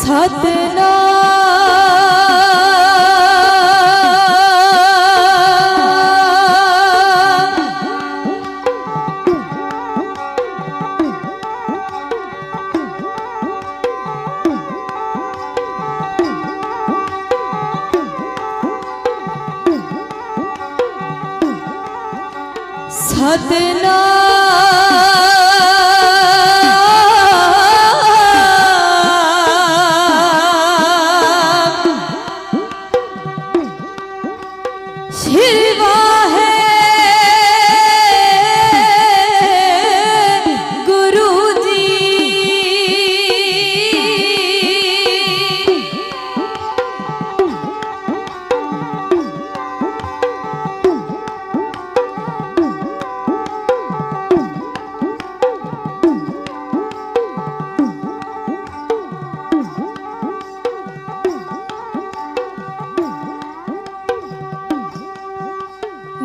सतनाम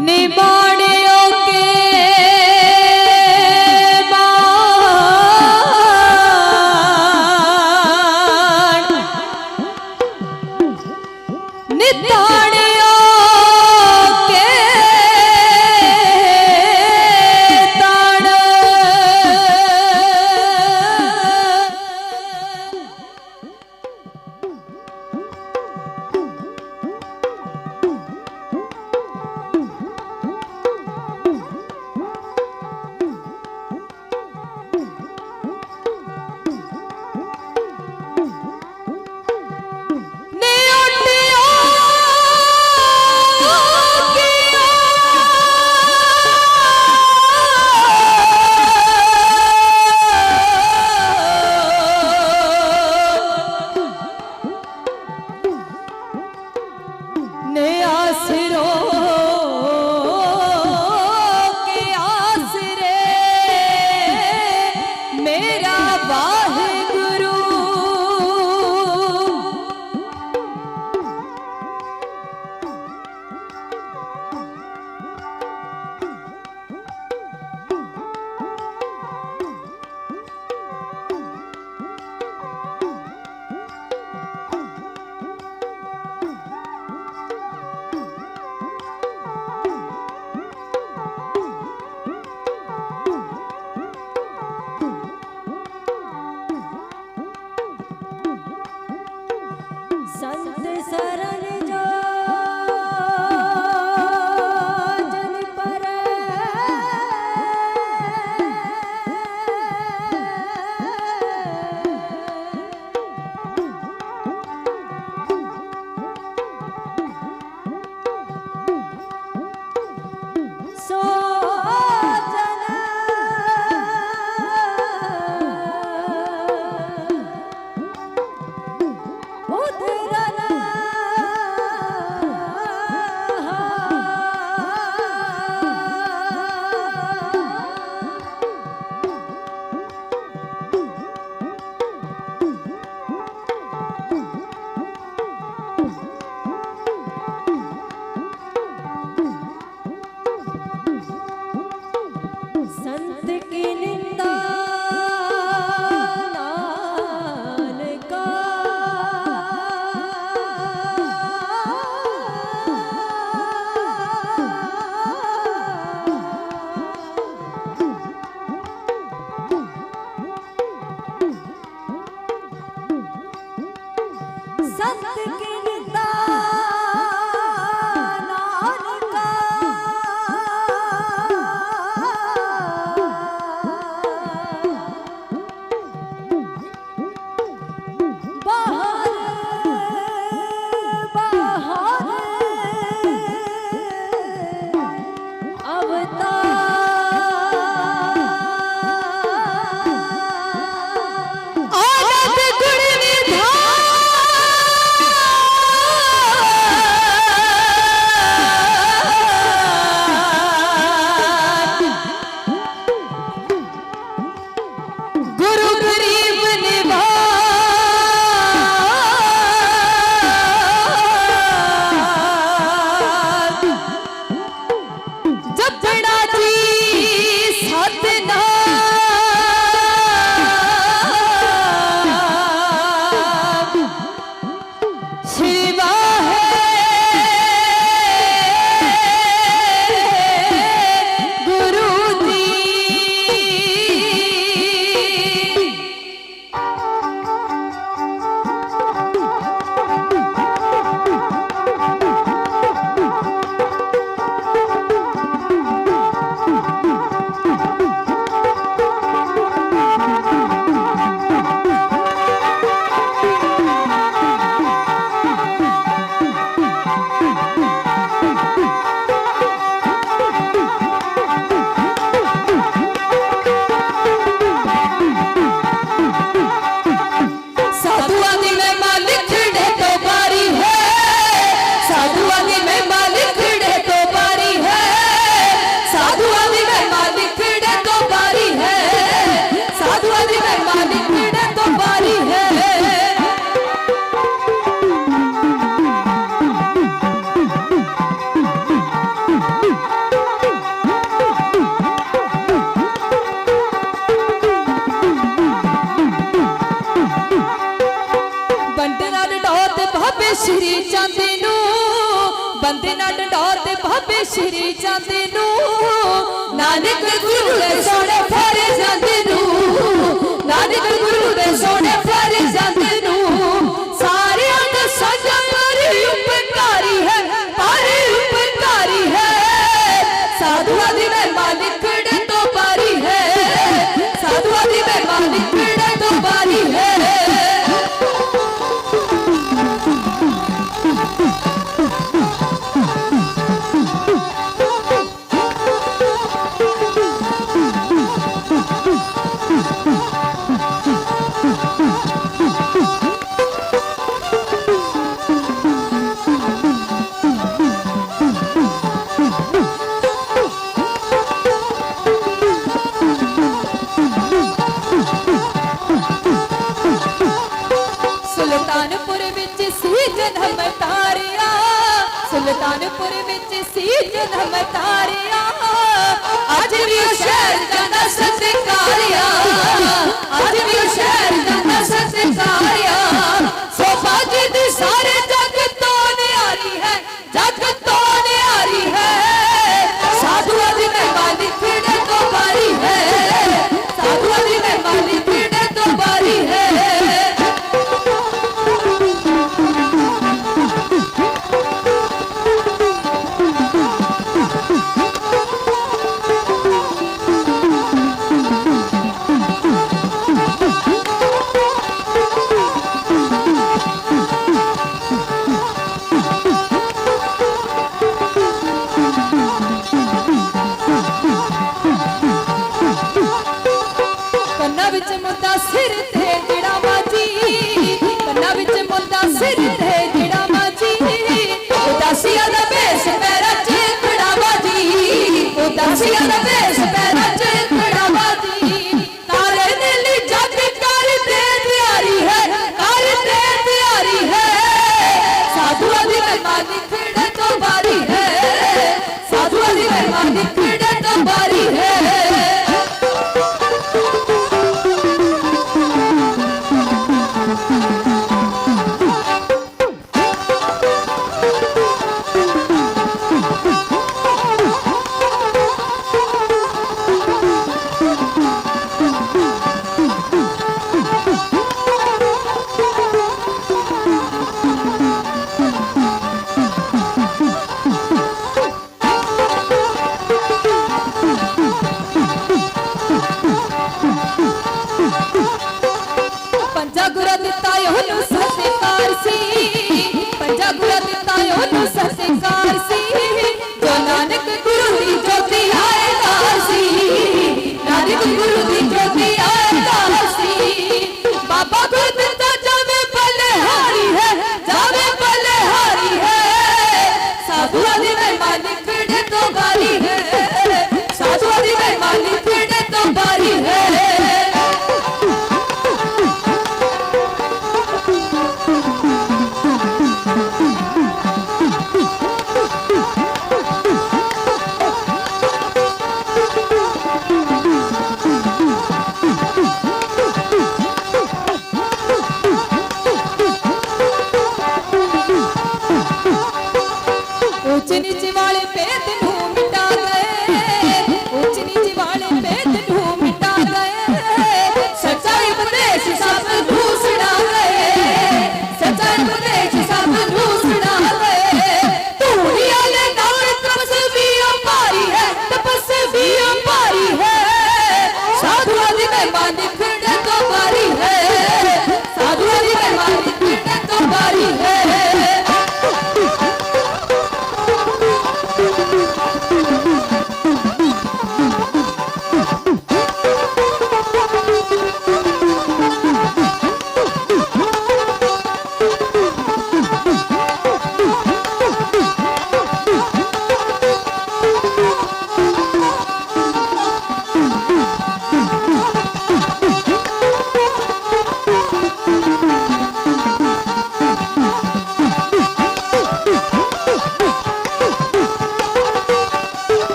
निबाड़ियों के बाण निताड़ियों के ताड़ संत शरण जो जन पर सो संत की निंदा नानका संत की निंदा जब श्री चंद नू बंदे ना डंडा ते बाबे श्री चंद नू नानक गुरु दे सोने फर चंद नू नानक गुरु दे सोने फर चंद नू सारे दा सजा पर उपकारी है साधुआ दी मेहरबानी फिर तो बारी है साधुआ दी मेहरबानी फिर तो बारी है सुल्तानपुर विच सी जन्म तारिया सुल्तानपुर विच सी जन्म तारिया अज भी शहर जाना सत्कारिया अज भी शहर जाना सत्कारिया सोफा जी सारे जग तो न्यारी है जग तो न्यारी है साधुआ दी मेहरबानी फिर तो बारी है साधुआ दी मेहरबानी फिर तो बारी है कन्ना विच मुद्दा सिर ते जिड़ा बाजी कन्ना विच मुद्दा सिर ते जिड़ा बाजी उदासिया दा बेस पैरा च खड़ा बाजी उदासिया दा बेस पैरा च खड़ा बाजी तारे दिल जग कर दे तैयारी है साधुआ दी मेहरबानी फिर तो बारी है साधुआ दी मेहरबानी फिर तो बारी है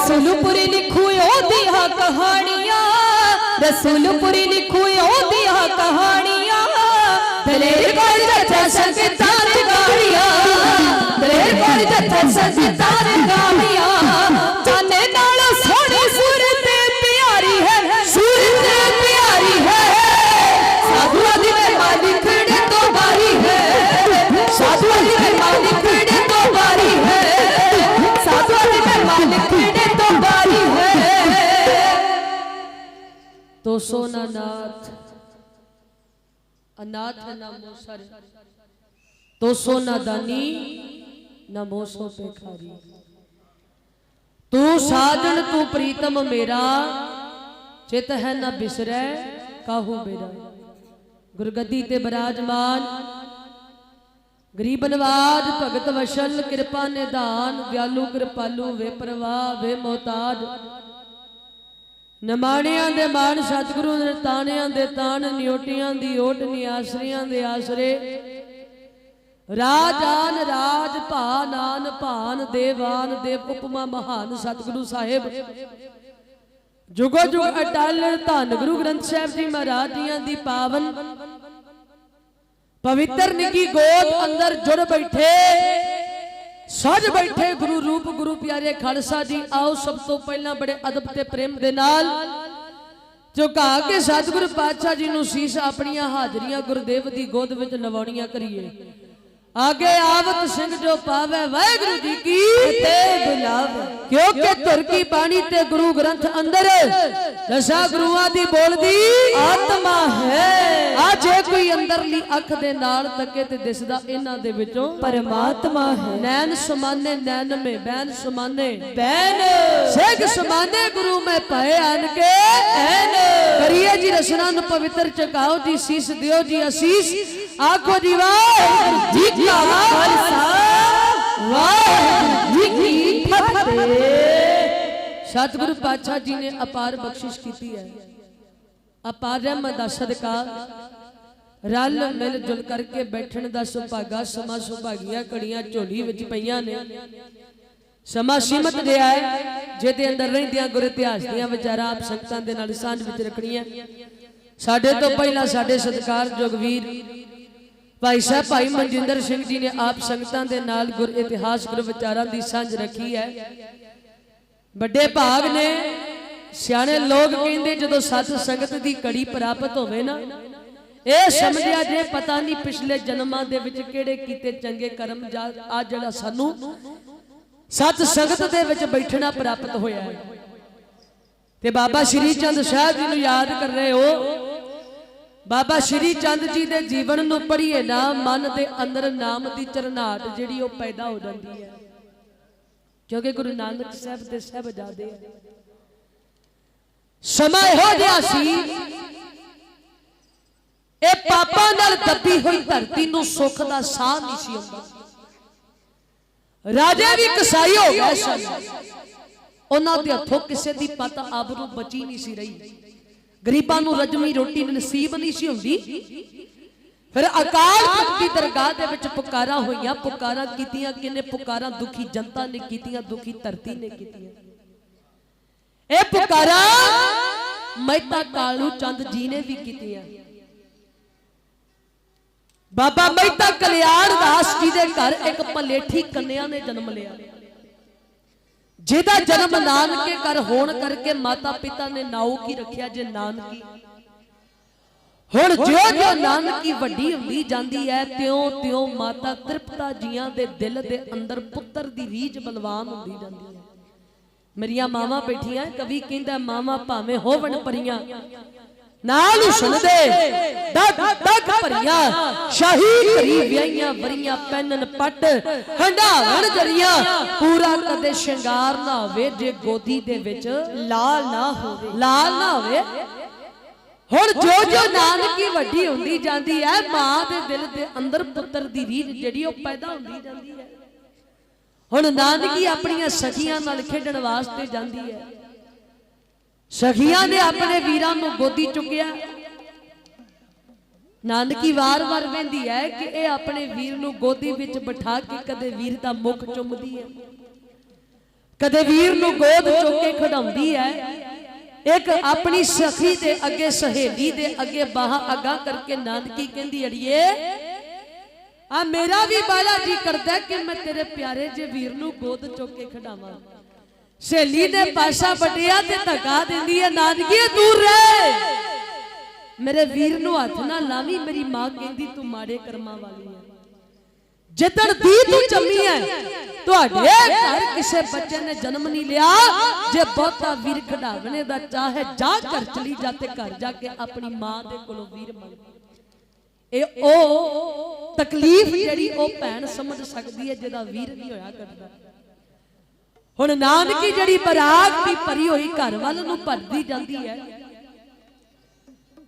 रसूलपुरी लिखू ओदिया कहानियां, रसूलपुरी लिखू ओदिया कहानियां, दलेर कोल जथा संगीतां दी गालियां, दलेर कोल जथा संगीतां दी गालियां। जाने नाल सोहनी सूरत प्यारी है, सूरत प्यारी है, साधुआं दी मालिक ने तो बारी है, साधुआं दी मालिक ने तो बारी है, साधुआं दी मालिक ने तो बारी है। तो सोना नाथ अनाथ न मोसर, तो सोना दानी न मोसो पेखारी। तू साजन तू प्रीतम मेरा, चित है न बिसरै काहू मेरा। गुरगद्दी ते बराजमान गरीब नवाज भगत वशल, कृपा निधान दयालु कृपालु वे परवाह वे मोहताज। नमाणियां दे मान सतगुरु ताणियां दे ताण, न्योटियां दी ओट निआसरियां दे आसरे। राजान राज भानान भान देवान देव उपमा महान सतगुरु साहिब। जुगो जुग अटल धन गुरु ग्रंथ साहिब जी महाराज जियां दी पावन पवित्र निकी गोद अंदर जुड़ बैठे सज बैठे गुरु रूप गुरु प्यारे खालसा जी। आओ सब तो पहला बड़े अदब ते प्रेम दे नाल झुका के सतगुरु पातशाह जी नूं शीश अपनियां हाजरियां गुरुदेव दी गोद विच नवाणियां करिए। आगे आवत सिंह जो पावे वाहिगुरु जी की ते बुलावे, क्योंकि तुर की बाणी ते गुरु ग्रंथ अंदर दसा गुरुआं दी बोलदी आत्मा है। आज कोई अंदरली अख दे नाल तके ते दिसदा इन्हां दे विचों परमात्मा है। नैन समाने नैन में बैन समाने बैन, सिख समाने गुरु में पाए आन के ऐन। करिए जी रसना नु पवित्र चकाओ जी, शीश दियो जी आशीष। आखो जी वाह जी का खालसा वाह जी की फतेह। सतगुरु पातशाह जी ने अपार बख्शिश की है, अपार रहमत दा सदका रल मिल जुल करके बैठन दा सुभागा। समा सुभागियां घड़ियां झोली विच पईयां ने, समा सीमत जिहा है जिहदे अंदर रहिंदियां गुर इतिहास दीयां विचारां आप संगतां दे नाल सांझ विच रखणीआं। साडे तो पहला साडे सत्कार जोगवीर भाई साहब भाई मनजिंदर सिंह जी ने आप संगतां दे नाल गुर इतिहास गुर विचारां दी सांझ रखी है। बड़े भाग ने सियाणे लोग कहंदे जदों सत संगत दी कड़ी प्राप्त होवे ना, ਇਹ ਸਮਝਿਆ ਜੇ पता नहीं पिछले जन्मां दे विच किहड़े कीते चंगे कर्म आ जिहड़ा सानू सत संगत दे विच बैठना प्राप्त होया है। ते बाबा श्री चंद साहब जी नूं याद कर रहे हो। बाबा श्री चंद जी दे जीवन नूं पढ़ीए ना, मन दे अंदर नाम दी चरनाहट जिहड़ी ओह पैदा हो जांदी है, क्योंकि गुरु नानक साहब दे साहबजादे समा इहो जिहा सी ए पापा नाल दबी हुई धरती नूं सुख दा साह नहीं सी आउंदा। राजे भी कसाई हो गए सन, उन्हां दे हत्थों किसे दी पत आबरू बची नहीं सी रही। गरीबां नूं रजमी रोटी नसीब नहीं सी हुंदी। फिर अकाल पुरख दी दरगाह दे विच पुकारां होईयां, पुकारां कीतियां किने? पुकारां दुखी जनता ने कीतियां, दुखी धरती ने कीतियां। ए पुकारां मेहता कालू चंद जी ने भी कीतियां। बाबा मेहता कल्याण दास जी दे घर एक पलेठी कन्या ने जन्म लिया, जिहदा जन्म नानके घर होण करके माता पिता ने नाऊ की रखिया जे नानकी। हुण जो जो नानकी वड्डी हुंदी जांदी है, त्यों त्यों माता तृप्ता जियां दे दिल दे अंदर पुत्र दी रीझ बलवान हुंदी जांदी है। मेरियां मावां बैठियां, कवि कहंदा मावां भावें होवण परियां नाल सुनदे दग दग भरियां, शाही करी विआहियां वरियां पैनन पट हंडावण जरियां। पूरा कदे श्रृंगार ना होवे जे गोदी दे विच लाल ना होवे, लाल ना होवे। हुण जो जो नानकी वड्डी हुंदी जांदी है, मां दे दिल दे अंदर पुत्र दी रीझ जिहड़ी ओह पैदा हुंदी जांदी है। हुण नानकी अपनियां सखियां नाल खेडण वास्ते जांदी है। सखियां ने अपने वीरां नूं गोदी चुकिया। नानकी वार वार वेंदी है कि ए अपने वीर नूं गोदी विच बिठा के कदे वीर दा मुख चुमदी है, कदे वीर नूं गोद चुक के खिडाउंदी है, एक अपनी सखी दे अगे सहेली दे अगे बाह अगा करके नानकी कहंदी अड़िए आ मेरा भी बाला जी करदा कि मैं तेरे प्यारे जे वीर नूं गोद चुक के खिडावां। सहेली ने पाशा बटिया ते धक्का देंदी है, नानकी दूर रह, मेरे वीर नूं हथ ना लावी, मेरी मां कहंदी तू माड़े कर्मां वाली है। जिदन दी तू जम्मी है तुहाडे घर किसे बच्चे ने जन्म नहीं लिया, जे बहुता वीर खिडावने दा चाहे जा घर चली जाते घर जाके अपनी मां दे कोलों वीर मंग। ए ओ तकलीफ जेड़ी ओ भैन समझ सकदी है जेदा वीर नहीं होया करदा। हुण नानकी जेड़ी बराग दी भरी होई घर वाल नूं भरदी जांदी है,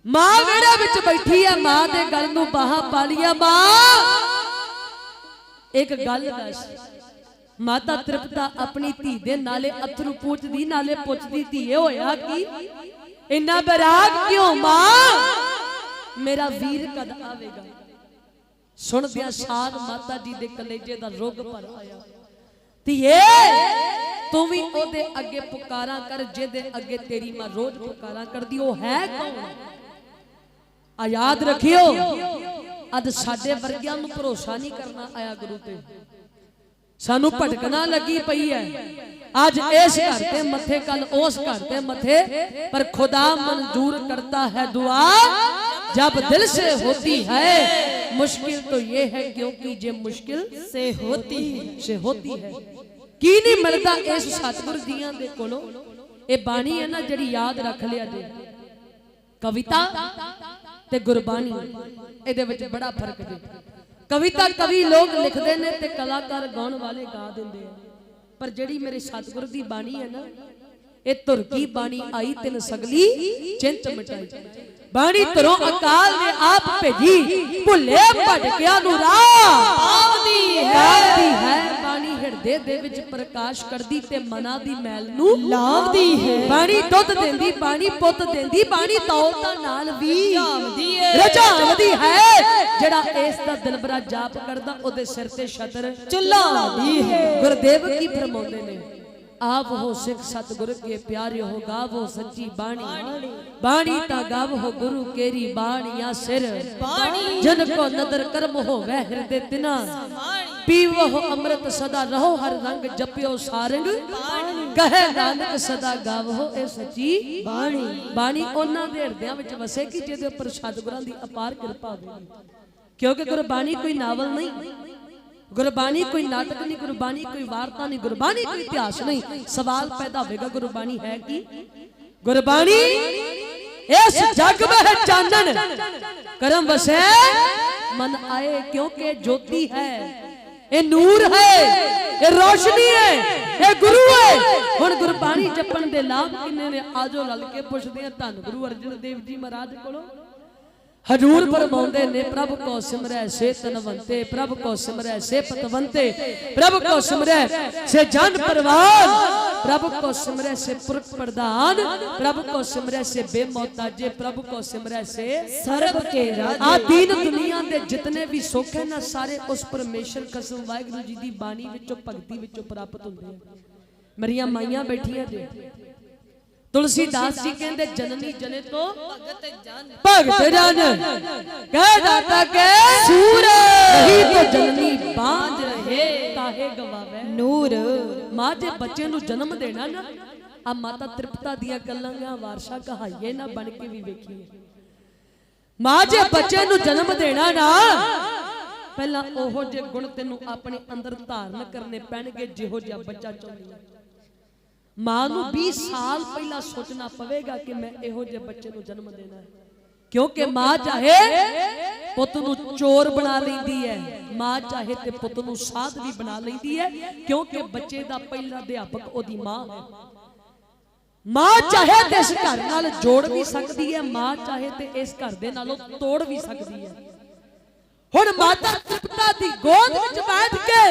मां वेड़े विच बैठी है, मां दे गल नूं बाहां पा लिया, मां एक गल दस, माता तृप्ता अपनी धी दे नाले अथरू पूछदी नाले पुछदी धीए होया कि इन्ना बराग क्यों मां, मेरा वीर कद आवेगा। सुनदिया सार माता जी दे कलेजे दा रुग भर आया, धीए तू भी ओदे अगे पुकारा कर जेदे अगे तेरी मां रोज पुकारा करदी, ओ है कौन? आ याद रखियो अद साडे वर्गियां नूं भरोसा नहीं करना आया गुरु ते, सानू भटकना लगी पई है। आज इस घर ते मथे कल उस घर ते मथे, पर खुदा मंजूर करता है दुआ जब दिल से होती है। मुश्किल तो ये है क्योंकि जे मुश्किल से होती है की नहीं मिलता इस सतगुर जियां दे कोलों। ए बाणी है ना जिहड़ी याद रख लिया जे, कविता ते गुरबाणी इहदे विच बड़ा फर्क है। कविता कवि लोग लिखते हैं ते कलाकार गाउण वाले गा देंदे हैं, पर जिहड़ी मेरे सतगुर दी बाणी है ना, ये धुर की बाणी आई तिन सगली चिंत मिटाई। बाणी धुरों अकाल ने आप भेजी, भुले भटकिया नूं राह पावदी है। बाणी हिरदे दे विच प्रकाश करदी ते मना दी मैल नूं लावदी है। बाणी दुध देंदी, बाणी पुੱਤ देंदी, बाणी दौलतां नाल वी रजावदी है। जेड़ा इस दा दिलबरा जाप करदा ओदे सिर ते छतर चुल्हादी है। गुरदेव की फरमाउंदे ने, आप हो सिख सतगुर के प्यारे हो, गावो सच्ची बाणी, बाणी ता गावो गुरु केरी बाणिया सिर, जन को नदर कर्म हो वह हृदय तिना, पीवो अमृत सदा रहो हर रंग, जपियो सारंग कहे नानक सदा गावो ए सच्ची बाणी। बाणी उन्हां दे हृदयां विच वसेगी जिहदे उपर सतगुरां दी अपार किरपा होवेगी, क्योंकि गुरबाणी कोई नावल नहीं, गुरबाणी कोई नाटक नहीं, गुरबाणी कोई वार्ता नहीं, गुरबाणी कोई इतिहास नहीं। सवाल पैदा होगा गुरबाणी है कि गुरबाणी इस जग में है चानन, करम बसे मन आए, क्योंकि ज्योति है, ये नूर है, ये रोशनी है, ये गुरु है। हुण गुरबाणी जपण दे लाभ किन्ने ने? आजो लल के पुछदे आ धन गुरु अर्जन देव जी महाराज कोलों। हजूर फरमाउंदे ने, प्रभु को सिमरै से तनवंते, प्रभु को सिमरै से पतवंते, प्रभु को सिमरै से जन परवान, प्रभु को सिमरै से पुरख प्रधान, प्रभु को सिमरै से बेमौताजे, प्रभु को सिमरै से सर्ब के राजे। आ दीन दुनिया दे जितने भी सुख है ना, सारे उस परमेश्वर कसम वाहिगुरू जी दी बाणी विचों भगती विचों प्राप्त हुंदे हैं। मेरियां माइयां बैठियां जे, तुलसीदास जी कहते जननी जने तो भगत जन, कह दाता के सूर, नहीं तो जननी बांझ रहे काहे गवावे नूर। मां जे बच्चे नूं जन्म देना ना, आ माता तृप्ता दियां गल्लां वारसा कहाईए ना बन के भी वेखीए। मां जे बच्चे नूं जन्म देना ना, पहला ओहो जे गुण तेनू अपने अंदर धारण करने पैणगे जिहो जिहा बच्चा चाहुंदी है। मां नूं 20 साल पहला सोचना पवेगा कि मैं इहो जे बच्चे नूं जन्म देना है, क्योंकि मां चाहे पुੱਤ नूं चोर बना लैंदी है, मां चाहे ते पुੱਤ नूं साध भी बना लैंदी है, क्योंकि बच्चे दा पहला अध्यापक ओदी मां है। मां चाहे ते इस घर नाल जोड़ भी सकदी है, मां चाहे ते इस घर दे नालों तोड़ भी सकदी है। हुण माता तृप्ता दी गोद विच बैठ के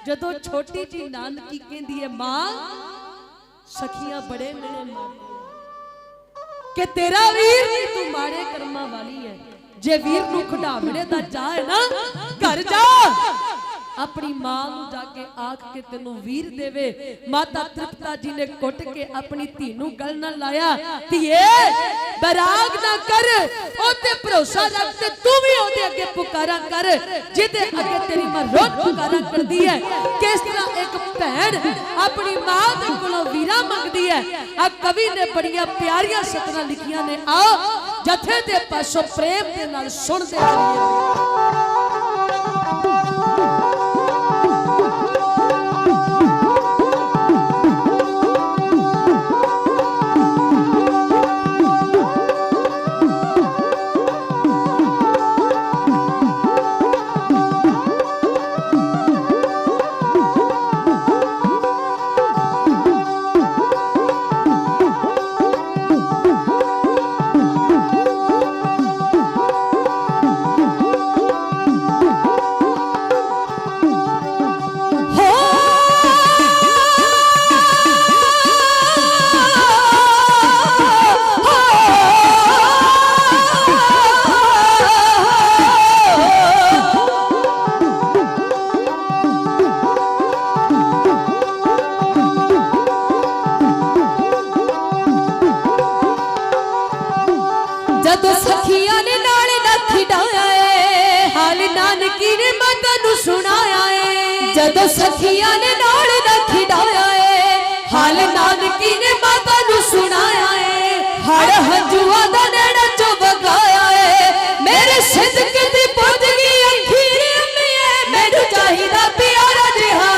जदों छोटी जी नानकी कहंदी है, मां सखियां बड़े मेरे मारदे कि तेरा वीर नहीं तू माड़े कर्मां वाली है। जे वीर नूं खिडावणे दा चाह है ना, घर जा अपनी मां नूं जाके आख के तेनों वीर देवे। माता तृप्ता जी ने कुट के अपनी धी नूं गल नाल लाया, धीए बैराग ना कर, ओते भरोसा रख ते तू भी ओदे अगे पुकारा कर जिदे अगे तेरी मां रोज पुकारा करदी है। किस तरह एक भैन अपनी मां दे कोलों वीरा मंगदी है। आ कवि ने बड़ियां प्यारियां सतरां लिखियां ने, आओ जथे दे पासों प्रेम दे नाल सुणदे चलीए। जदों सखियां ने नाल ना खिडाया है, हाल नानकी ने माता नू सुनाया है। जदों सखियां ने नाल ना खिडाया है, हाल नानकी ने माता नू सुनाया है। हड़ हंजुआ दा नैना चो वगाया है, मेरे सिदक दी पुज गई अखीर अम्मीए। मैनू चाहिदा प्यारा जिहा,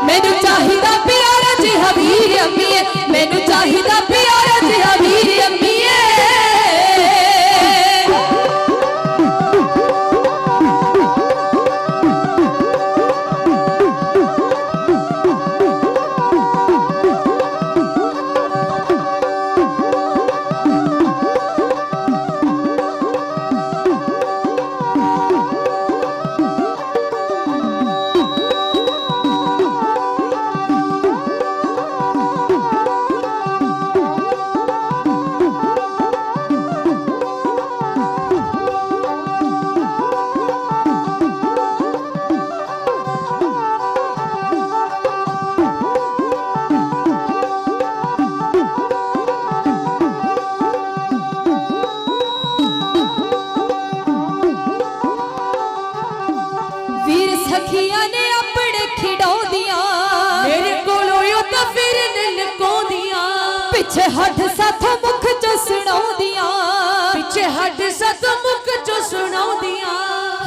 मैनू चाहिदा प्यारा जिहा वीर अम्मीए। मैनू चाहिदा प्यारा जिहा वीर अम्मीए। सखियां ने अपने खिडौंदियां, मेरे कोलों यो तां फिर लकोंदियां। पिछे हट साथों मुख चो सुणाउंदियां, पिछे हट साथों मुख चो सुणाउंदियां।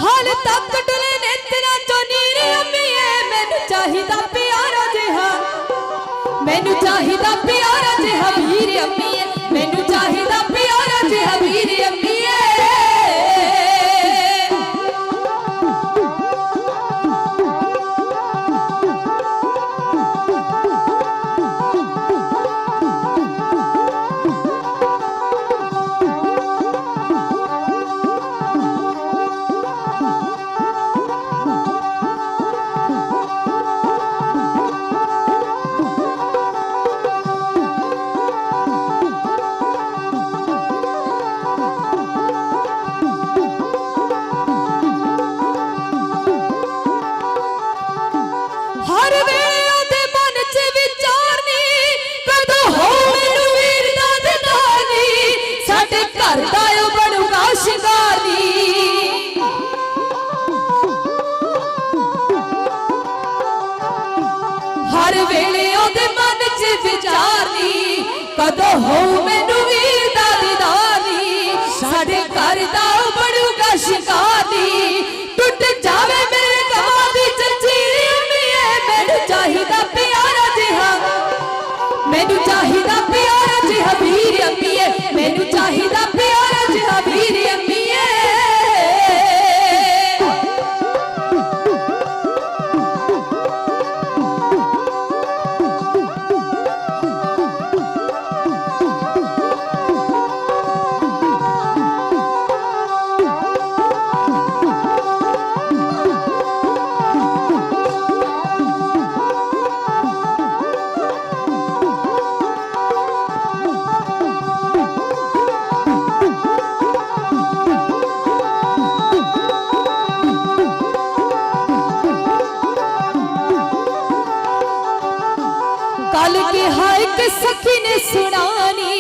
हाल तक डुले नेत्रा चो नीर अम्मीए। मैनू चाहिदा प्यारा जिहा, मैनू चाहिदा प्यारा जिहा वीर अम्मीए। मैनू चाहिदा प्यारा जिहा वीर अम्मीए। हर वेले ओदे मन च विचारनी, कदों हो मैनू वीर दा दीदानी। साडे घर दा बनूगा शिकारी, टुट जावे मेरे गवां दी जंजीर अम्मीए। मैनू चाहिदा प्यारा जिहा, मैनू चाहिदा प्यारा जिहा वीर अम्मीए। मैनू चाहिदा प्यारा जिहा वीर अम्मीए। कल की हाय के सखी ने सुनानी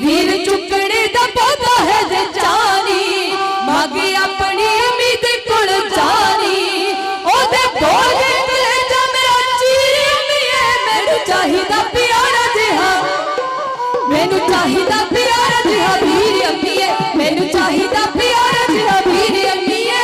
वीर चुकने दा पौधा है जे जानी मगे अपनी उम्मीद कुल जानी ओदे बोले कलेजा मेरा चीरिए मैनू चाहिदा प्यारा जिहा मैनू चाहिदा प्यारा जिहा वीर अम्मीए मैनू चाहिदा प्यारा जिहा वीर अम्मीए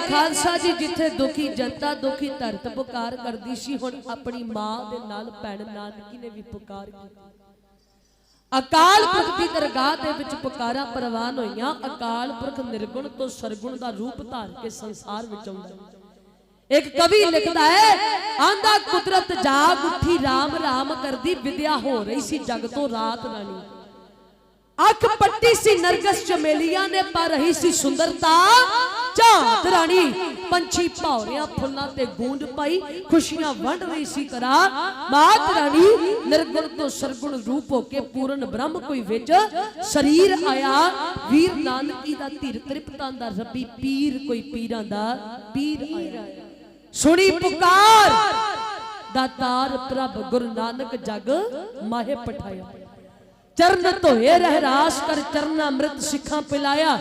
खालसा जी जिथे दुखी जनता दुखी धरत पुकार करती सी हुण अपनी मां दे नाल भैण नानकी ने भी पुकार की अकाल पुरख की दरगाह दे विच पुकारा प्रवान होईयां अकाल पुरख निर्गुण तो सरगुण दा रूप धार के संसार विच आउंदा एक कवि लिखदा है आंदा कुदरत जाग उठी राम राम करदी विद्या हो रही सी जग तो रात रानी अख पट्टी सी नरगस चमेलिया ने पा रही सी सुंदरता झात रानी पंछी भौरिया फुल्लां ते गूंज पाई खुशियां वंड रही सी करा मात रानी निर्गुण तो सरगुण रूप होके पूर्ण ब्रह्म कोई विच शरीर आया वीर नानकी दा धीर तृप्तां दा रब्बी पीर कोई पीरां दा पीर आया सुनी पुकार दातार प्रभ गुरु नानक जग माहे पठाया चरण धोए रहरास कर चरना मृत सिखा पिलाया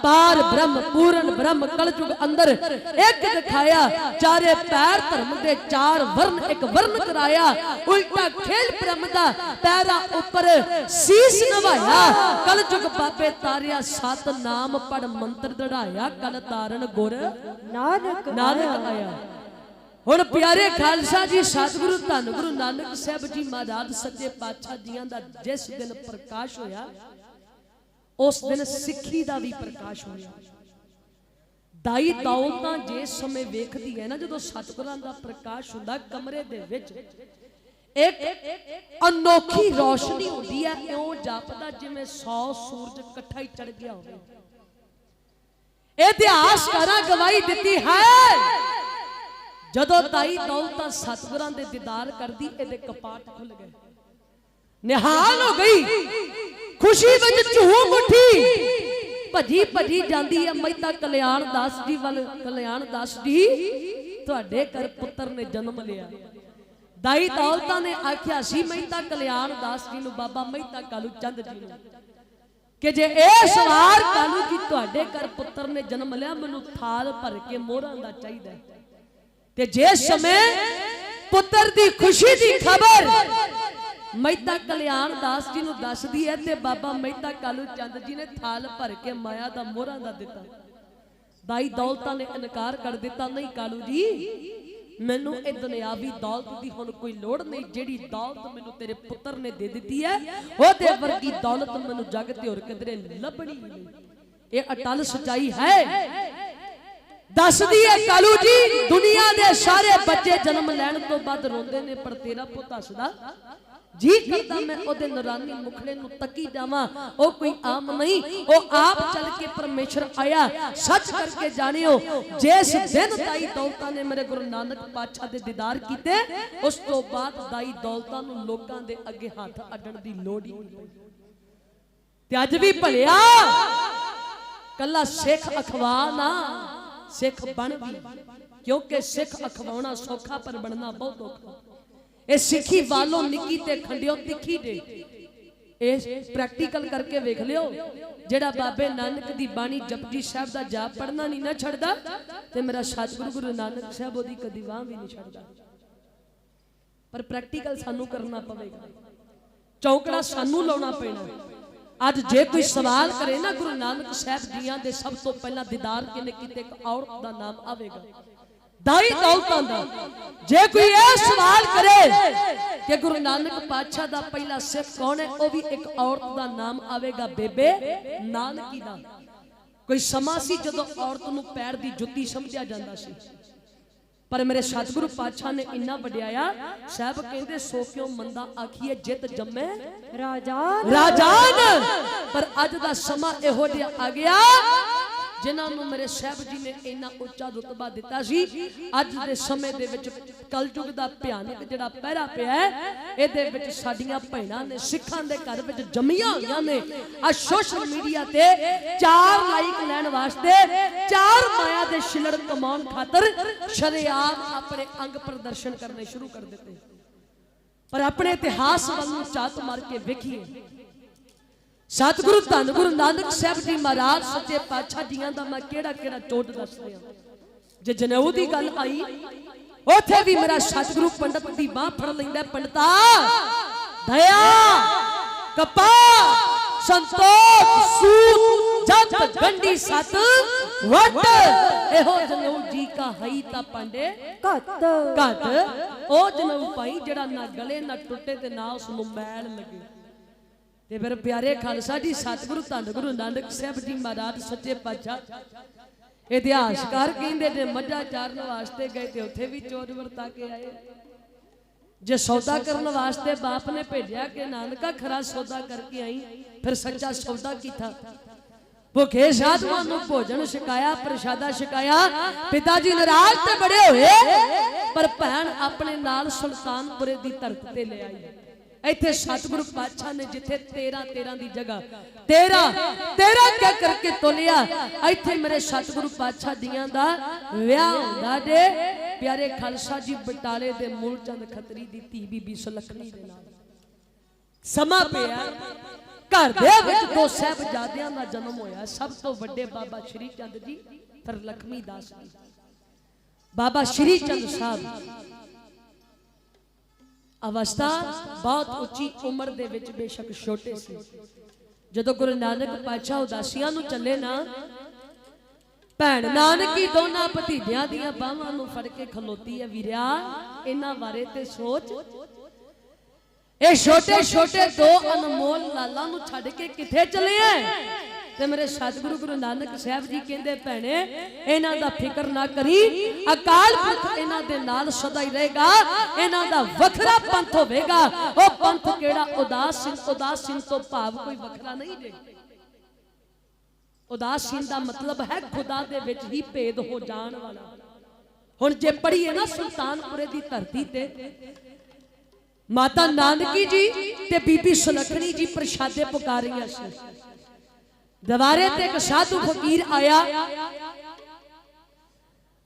पार ब्रह्म पूर्ण ब्रह्म कलयुग अंदर एक दिखाया चारे पैर धर्म दे चार वर्ण एक वर्ण कराया उल्टा खेल ब्रह्म दा पैरा ऊपर शीश नवाया कलयुग बाबे तारिया सत नाम पढ़ मंत्र दढ़ाया कल तारण गुर नानक नानक आया हुण प्यारे खालसा जी सतगुरु धन गुरु नानक साहब जी महाराज सच्चे पातशाह जियां दा जिस दिन प्रकाश होया उस दिन सिੱਖੀ ਦਾ भी प्रकाश होया दाई दौलतां जिस समय वेखदी है ना जदों सतगुरां दा प्रकाश हुंदा कमरे दे विच एक अनोखी रोशनी हुंदी है इउं जापदा जिवें 100 सूरज इकट्ठा ही चढ़ गया होवे इतिहासकारां गवाही दित्ती है जदों दाई दौलतां सतगुरां दे दीदार करदी इहदे कपाट खुल गए निहाल हो गई खुशी विच झूम उठी भजी भजी जांदी है मेहता कल्याण दास जी वाल कल्याण दास जी तुहाडे घर पुत्र ने जन्म लिया दाई दौलतां ने आख्या सी मेहता कल्याण दास जी नूं बाबा मेहता कालू चंद जी नूं कि जे इस वार कालू जी तुहाडे घर पुत्र ने जन्म लिया मैनूं थाल भर के मोहरां दा चाहीदा ते जिस समय पुत्र दी खुशी दी खबर मेहता कल्याण दास जी नूं दसदी है ते बाबा मेहता कालू चंद जी ने थाल भर के माया दा मोहरां दा दिता दाई दौलतां ने इनकार कर दिता नहीं कालू जी मैनू ए दुनियावी दौलत दी हुण कोई लोड़ नहीं जेड़ी दौलत मैनू तेरे पुत्र ने दे दिती है ओदे वर्गी दौलत मैनू जग ते होर किधरे लभणी नहीं ये अटल सच्चाई है दस दी है कालू जी दुनिया दे सारे बच्चे जन्म लैण तो बाद रोंदे ने पर तेरा पुत हसदा जी करदा मैं ओदे नूरानी मुखड़े नूं तकी जावां ओ कोई आम नहीं ओ आप चल के परमेश्वर आया सच करके जानियो जिस दिन दाई दौलतां ने मेरे गुरु नानक पातशाह दे दीदार कीते उस तो बाद दाई दौलतां नूं लोकां दे अगे हाथ अड्डण दी लोड़ ही नहीं ते अज भी भलिया कला सिख अखवा ना सिख बन भी, क्योंकि सिख अखवाना सौखा पर बनना बहुत औखा। ये सिखी वालों निकी ते खंडियो तिखी दे, प्रैक्टिकल करके वेख लियो। जेड़ा बाबे नानक दी बाणी जपजी साहब दा जाप पढ़ना नहीं ना छड़दा ते मेरा सतगुरु गुरु नानक साहब ओदी कदी वाह भी नहीं छड़दा। पर प्रैक्टिकल सानू करना पवेगा, चौकड़ा सानू लाउणा पैना। अज जे कोई सवाल करे ना गुरु नानक साहब जियां दे सब तो पहला दीदार किने कीते, एक औरत दा नाम आवेगा, दाई दौलतां दा। जे कोई ये सवाल करे कि गुरु नानक पातशाह दा पहला सिख कौन है, वो भी एक औरत दा नाम आवेगा, बेबे नानकी दा। कोई समा सी जदों औरत नूं पैर दी जुत्ती समझिया जांदा सी, पर मेरे सतगुरु पातशाह ने इन्ना वड्याया। साहब कहंदे सो क्यों मंदा आखिए जित जम्मे राजान राजान। पर अज दा समा इहो जिहा आ गया जिन्होंने मेरे साहब जी ने इन्ना उच्चा रुतबा दिता सी। अज दे समय दे विच कलयुग दा भयानक जिहड़ा पहरा पिया है, इहदे विच साडीआं भैणां ने सिखां दे घर विच जम्मीआं होईआं ने। आ सोशल मीडिया ते 4 लाइक लैण वास्ते 4 माया दे छिलड़ कमाउण खातर शरेआम अपने अंग प्रदर्शन करने शुरू कर दिते। पर अपने इतिहास वल नूं झात मार के वेखीए, सतगुरु धन गुरु नानक साहब जी महाराज सच्चे पातशाह जियां दा मैं केड़ा केड़ा चोट दस दियां। जे जनेऊ दी गल आई ओथे भी मेरा सतगुरु पंडित दी बाह फड़ लैंदा, पंडिता दया कपा संतोख सूत जत गंडी सत वट, एहो जनेऊ जी का हई ता पांडे घत घट। ओ जनेऊ पाई जेड़ा ना गले ना टुटे ते ना उस नूं मैल लगे। ते फिर प्यारे खालसा जी सतगुरु धन गुरु नानक साहब जी महाराज सच्चे पातशाह इतिहासकार कहंदे ने मझा चारन वास्ते गए ते उत्थे भी चोर वरता के आए। जे सौदा करने वास्ते बाप ने भेजा कि नानका खरा सौदा करके आई, फिर सच्चा सौदा कीता। भुखे साधुआं नूं भोजन छकाया, प्रसादा छकाया। पिता जी नाराज ते बड़े होए, पर भैन अपने नाल सुल्तानपुरे दी धरती ते ले आई। इत्थे सतगुरु पातशाह ने जिथे 13 दी जगह 13 क्या करके तोलिया, इत्थे मेरे सतगुरु पातशाह दियां दा विआह हुंदा जे। प्यारे खालसा जी बटाले दे मूलचंद खतरी दी धी बीबी सुलखनी दे नाल समा पिया। घर दे विच 2 साहिबजादियां दा जन्म होया। सब तो वड्डे बाबा श्री चंद जी फिर लक्ष्मी दास जी। बाबा श्री चंद साहब अवस्था बहुत उच्ची उम्र दे विच बेशक छोटे सी। जदों गुरु नानक पातशाह उदासियां नूं चले ना, भैन नानकी दोना भतीजियां दियां बाहां नूं फड़ के खलोती है, वीरिया इन्हां बारे ते सोच। ये छोटे छोटे 2 अनमोल लालां नूं छड्ड के किथे चले हैं? ते मेरे सतगुरु गुरु नानक साहब जी कहंदे भैणे इन्हां दा फिक्र ना करी, अकाल पुरख इन्हां दे नाल सदा ही रहेगा। इन्हां दा वखरा पंथ होवेगा। ओ पंथ केड़ा? उदासीन तो भाव कोई वखरा नहीं जे। उदासीन दा मतलब है खुदा दे विच ही भेद हो जाण वाला। हुण जे पढ़ीए ना सुल्तानपुरे दी धरती ते माता नानकी जी ते बीबी सुलखनी जी प्रसादे पुकारियां सी। दवारे ते एक साधु फकीर आया।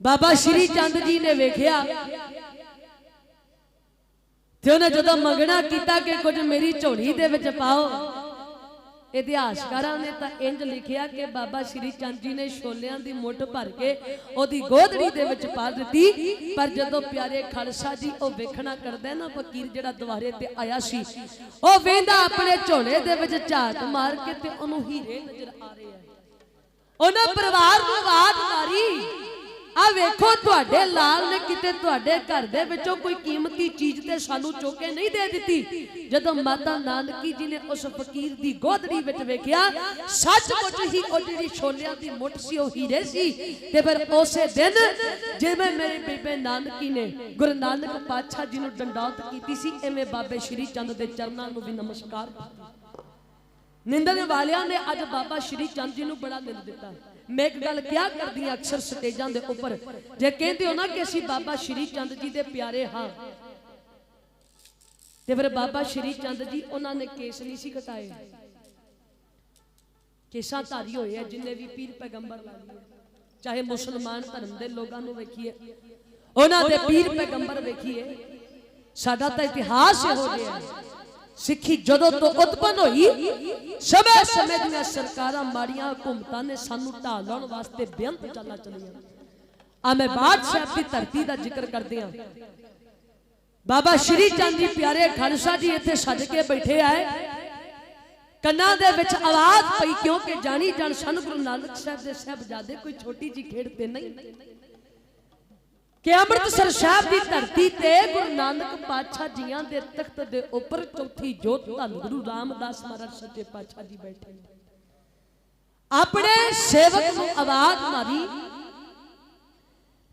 बाबा श्री चंद जी ने वेख्या ते उन्हें जदों मंगना कीता कि कुछ मेरी झोली दे विच पाओ। इतिहासकारां ने तां इंज लिखिया कि बाबा श्री चंद जी ने छोलियां दी मुठ भर के ओदी गोदड़ी दे विच पा दित्ती। पर जदों प्यारे खालसा जी ओ वेखना करदा ना फकीर जेड़ा दवारे ते आया सी, ओ वेंदा अपने झोले दे विच झात मार के ते ओनू हीरे नजर आ रहे हैं। ओना परिवार नूं आवाज मारी, आ वेखो तुहाडे लाल ने किते तुहाडे घर दे विचों कोई कीमती चीज ते सानू चोके नहीं दे दित्ती। जदों माता नानकी जी ने उस फकीर दी गोदड़ी विच वेखिया, सचमुच ही ओ जिहड़ी छोलियां दी मुठ सी ओ हीरे सी। ते फिर उसे दिन जिवें मेरे बेबे नानकी ने गुरु नानक पातशाह जी नूं डंडौत कीती सी, इवें बाबे श्री चंद दे चरनां नूं भी नमस्कार कीता। निंदण वालियां ने अज बाबा श्री चंद जी नूं बड़ा निंद दिता। मैं एक गल क्या करदी हां अक्सर स्टेजां दे उपर, जे कहंदे हो ना कि असीं बाबा श्री चंद जी दे प्यारे हां, ते फिर बाबा श्री चंद जी उन्हां ने केस नहीं सी कटाए। केसा धारी होए है जिन्ने भी पीर पैगंबर ला लिए, चाहे मुसलमान धर्म के लोगों को वेखिए, उन्होंने पीर पैगंबर वेखिए। साडा तो इतिहास हो गया, सिखी जदों तो उत्पन्न हुई समय समय दी सरकारां माड़ियां हुकूमतां ने सानू ढा लाउण वास्ते बेअंत चालां चलियां। आ मैं बादशाह की धरती का जिक्र करदे हां। बाबा श्री चंद जी प्यारे खालसा जी इत्थे सज के बैठे आए, कन्ना दे विच आवाज पई, क्योंकि जानी जान सन गुरु नानक साहब दे साहबजादे कोई छोटी जी खेड़ ते नहीं कि अमृतसर साहब की धरती ते गुरु नानक पातशाह जियां दे तख्त दे ऊपर चौथी जोत धन गुरु रामदास महाराज सच्चे पातशाह जी बैठे, अपने सेवक को आवाज मारी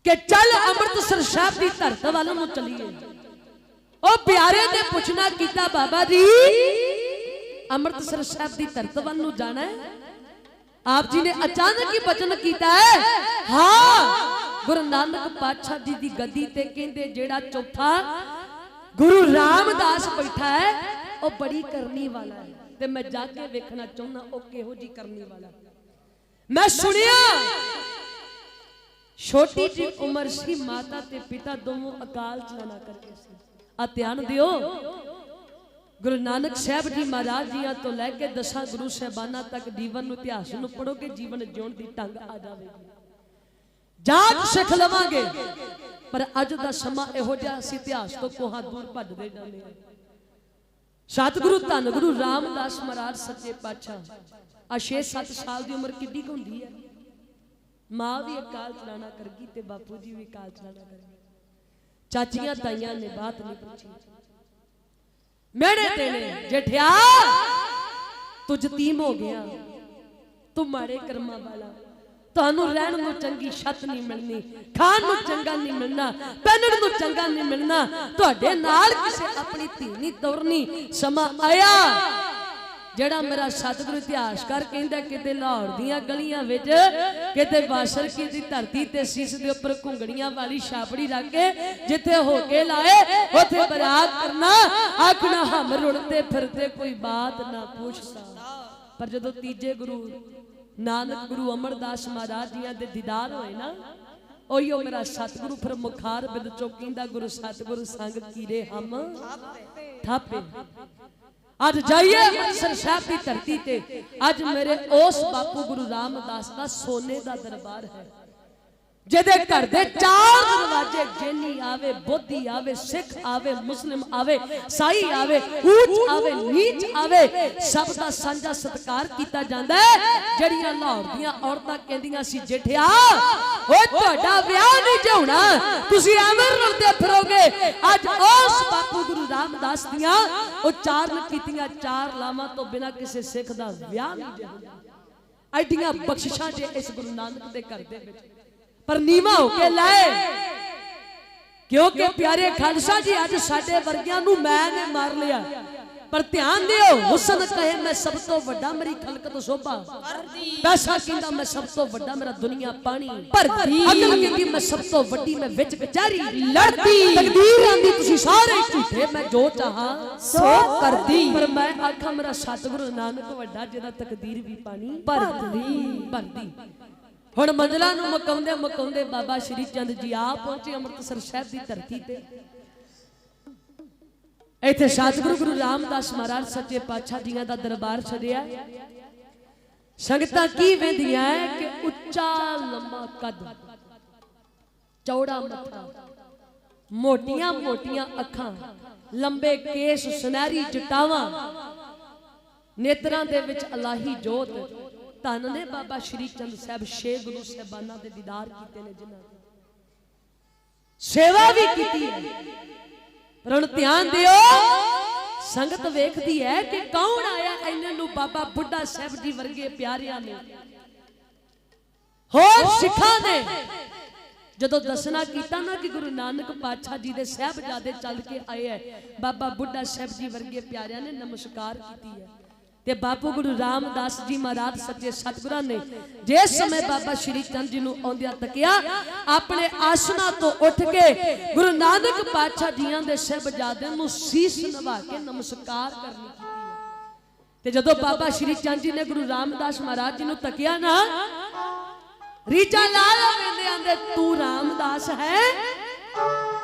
कि चल अमृतसर साहब की धरती वाल नूं चलीए। ओ प्यारे ने पूछना कीता, बाबा जी अमृतसर साहब की धरती वाल नूं जाना है? आप जी ने अचानक ही वचन कीता है, हाँ गुरु नानक पातशाह जी की गद्दी ते कहंदे जेड़ा चौथा गुरु रामदास बैठा है वो बड़ी करनी वाला है, ते मैं जाके वेखना चाहना वो किहो जी करनी वाला। मैं सुनिया छोटी जी उम्र सी, माता ते पिता दोनों अकाल चलाना करके सी। आ ध्यान दियो, गुरु नानक साहब जी महाराज जी तो लैके 10 गुरु साहबाना तक जीवन इतिहास नूं पढ़ोगे, जीवन जीउण दी ढंग आ जाएगी, जाग सिख लवांगे। पर अज दा समा इहो जिहा असीं इतिहास तो कोहा दूर भजदे जांदे हां। सतगुरु धन गुरु रामदास महाराज सच्चे पातशाह आ 6-7 साल की उम्र किड्डी हुंदी है, मां भी अकाल चलाना कर गई ते बापू जी भी अकाल चलाना कर गए। चाचियां ताइयां ने बात नहीं पूछी, मेरे तेने जेठिया तू यतीम हो गया, तू माड़े कर्मां वाला, तुहानू रहन नूं चंगी छत नहीं मिलनी, खाण नूं चंगा नहीं मिलना, पहनण नूं चंगा नहीं मिलना, तुहाडे नाल किसे अपनी धी नहीं तोरनी। समा आया जेड़ा मेरा सतगुरु इतिहासकार कहंदा किते लाहौर दियां गलियां विच किते बासर की दी धरती ते सीस दे उपर घुंगड़ियां वाली छापड़ी रख के जिथे होके लाए उथे बरात करना, आखना हम रुलते फिरते कोई बात ना पूछता। पर जदों तीजे गुरु नानक गुरु अमरदास महाराज जी दे दीदार होए ना, ओहियो मेरा सतगुरु फिर मुखार बिद चो कहंदा गुरु सतगुरु संग कीरे हम थापे। आज जाइए अमृतसर साहब की धरती ते, आज मेरे उस बापू गुरु रामदास का सोने का दरबार है, जिहदे घर दे 4 दरवाजे, जैनी आवे, बोधी आवे, सिख आवे, मुस्लिम आवे, साई आवे, ऊंच आवे, नीच आवे, सब दा सांझा सत्कार कीता जांदा है। जड़ियां लाहौर दियां औरतां कहंदियां सी जेठिया ओ तुहाडा विआह नहीं जे होना, तुसीं एवें रुलदे फिरोगे। अज उस बापू गुरु रामदास दियां ओ 4 ने कीतियां 4 लावां तो बिना किसी सिख दा विआह नहीं जे होना। एडियां बख्शिशां जे इस गुरु नानक दे घर दे विच, पर नीवा होके लाए, क्योंकि प्यारे खालसा जी अज साडे वर्गियां नूं मैंने मार लिया। पर ध्यान दियो, हुसन कहे मैं सब तो वड्डा मेरी खलकत शोभा, पैसा कहंदा मैं सब तो वड्डा मेरा दुनिया पानी, अकल कहंदी मैं सब तो वड्डी मैं विच कचहरी लड़दी, तकदीर आंदी तुसीं सारे झूठे मैं जो चाहा सो करदी। पर मैं आखा मेरा सतगुरु नानक वड्डा जिहदा तकदीर भी पानी भरदी। हुण मंजिलां नूं मुकाउंदे मुकाउंदे बाबा श्री चंद जी आप पहुंचे अमृतसर साहब की धरती ते। इत्थे सतगुरु गुरु रामदास महाराज सच्चे पातशाह जी दा दरबार सजिया। संगतां की वेंदियां कि उच्चा लंबा कद, चौड़ा मत्था, मोटियां मोटियां अखां, लंबे केस, सुनहरी जटावां, नेत्रां दे विच अलाही जोत। धन ने बाबा श्री चंद साहब 6 गुरु साहबाना दे दीदार कीते ने, जिन्हां सेवा भी कीती है। पर हुण ध्यान दियो, संगत वेखदी है कि कौन आया इन्हां नूं बाबा बुढ़ा साहब जी वर्गे प्यारियां ने होर सिखां ने जदों दसना कीता ना कि गुरु नानक पातशाह जी दे साहबजादे चल के आए है, बाबा बुढ़ा साहब जी वर्गे प्यारियां ने नमस्कार कीती है। ते बापू गुरु रामदास जी महाराज सच्चे सतगुरां ने जिस समय बाबा श्री चंद जी नूं औंदियां तकिया, अपने आसना तो उठ के गुरु नानक पातशाह जियां दे साहबजादे नूं सीस नवा के नमस्कार करनी कीती है। ते जदों बाबा श्री चंद जी ने गुरु रामदास महाराज जी नूं तकिया ना, रीचा ला वेंदे आंदे तू रामदास है।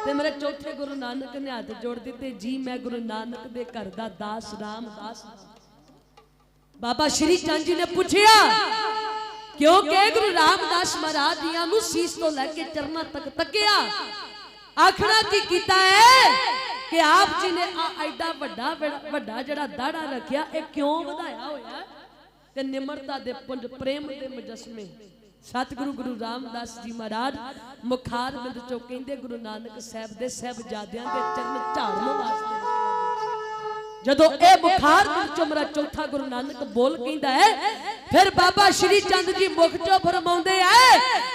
ते मेरे चौथे गुरु नानक ने हाथ जोड़ दिते, जी मैं गुरु नानक दे घर दा दास रामदास। बाबा श्री चंद जी ने पूछया क्योंकि गुरु रामदास महाराज जी नूं सीस तो लैके चरना तक तकिया, आखना की कीता है कि आप जी ने एडा वड्डा जड़ा दाड़ा रखिया ए क्यों वधाया होया? ते निमरता दे पुंज प्रेम दे मुजस्मे सतगुरु गुरु रामदास जी महाराज मुखार बिंद चो कहंदे गुरु नानक साहब दे साहबजादियां दे चरण झाड़न वास्ते। जदों ए मुखार बिंद चो मेरा चौथा गुरु नानक बोल कहंदा है, फिर बाबा श्री चंद जी मुख चो फरमाउंदे है,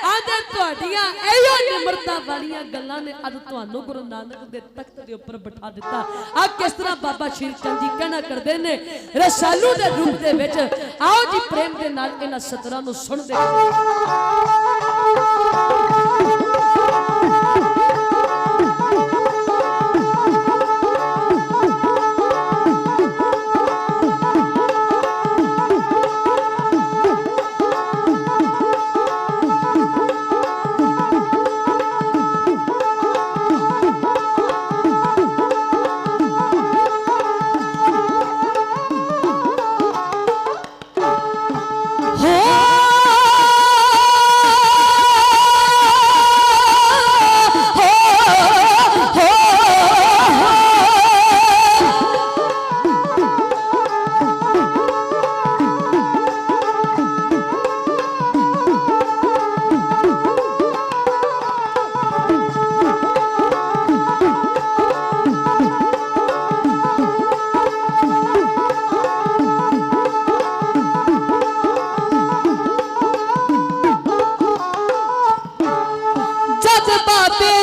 आंदे तुहाडियां एहो निमरता वालियां गल्लां ने अज तुहानू गुरु नानक दे तख्त दे ऊपर बिठा दिता। आ किस तरह बाबा श्री चंद जी कहना करदे ने रसालू दे रूप दे विच। आओ जी प्रेम दे नाल इन्हां सतरां नू सुणदे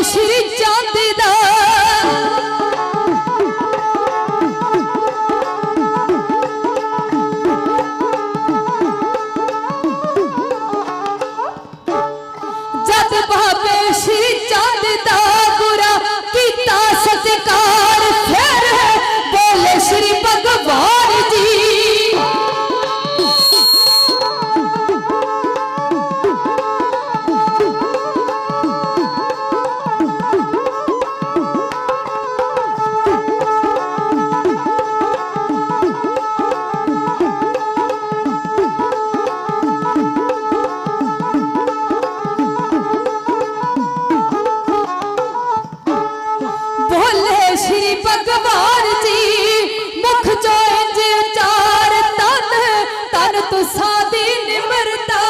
श्री चंद दा जद बाबे श्री चंद दा गुरा कीता सत्कार, फिर बोले श्री भगवान जी भगवान जी मुख जो इंज उचार, तन तन तुसा दी निमरता।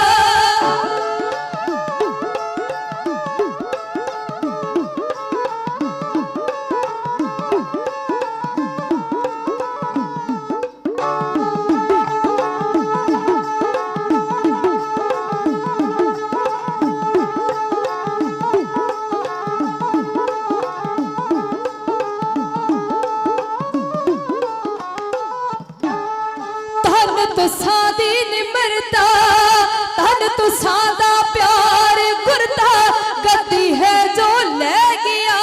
तुसा दी निमरता, तन तुसा दा प्यार, गुरता गद्दी है जो ले गया।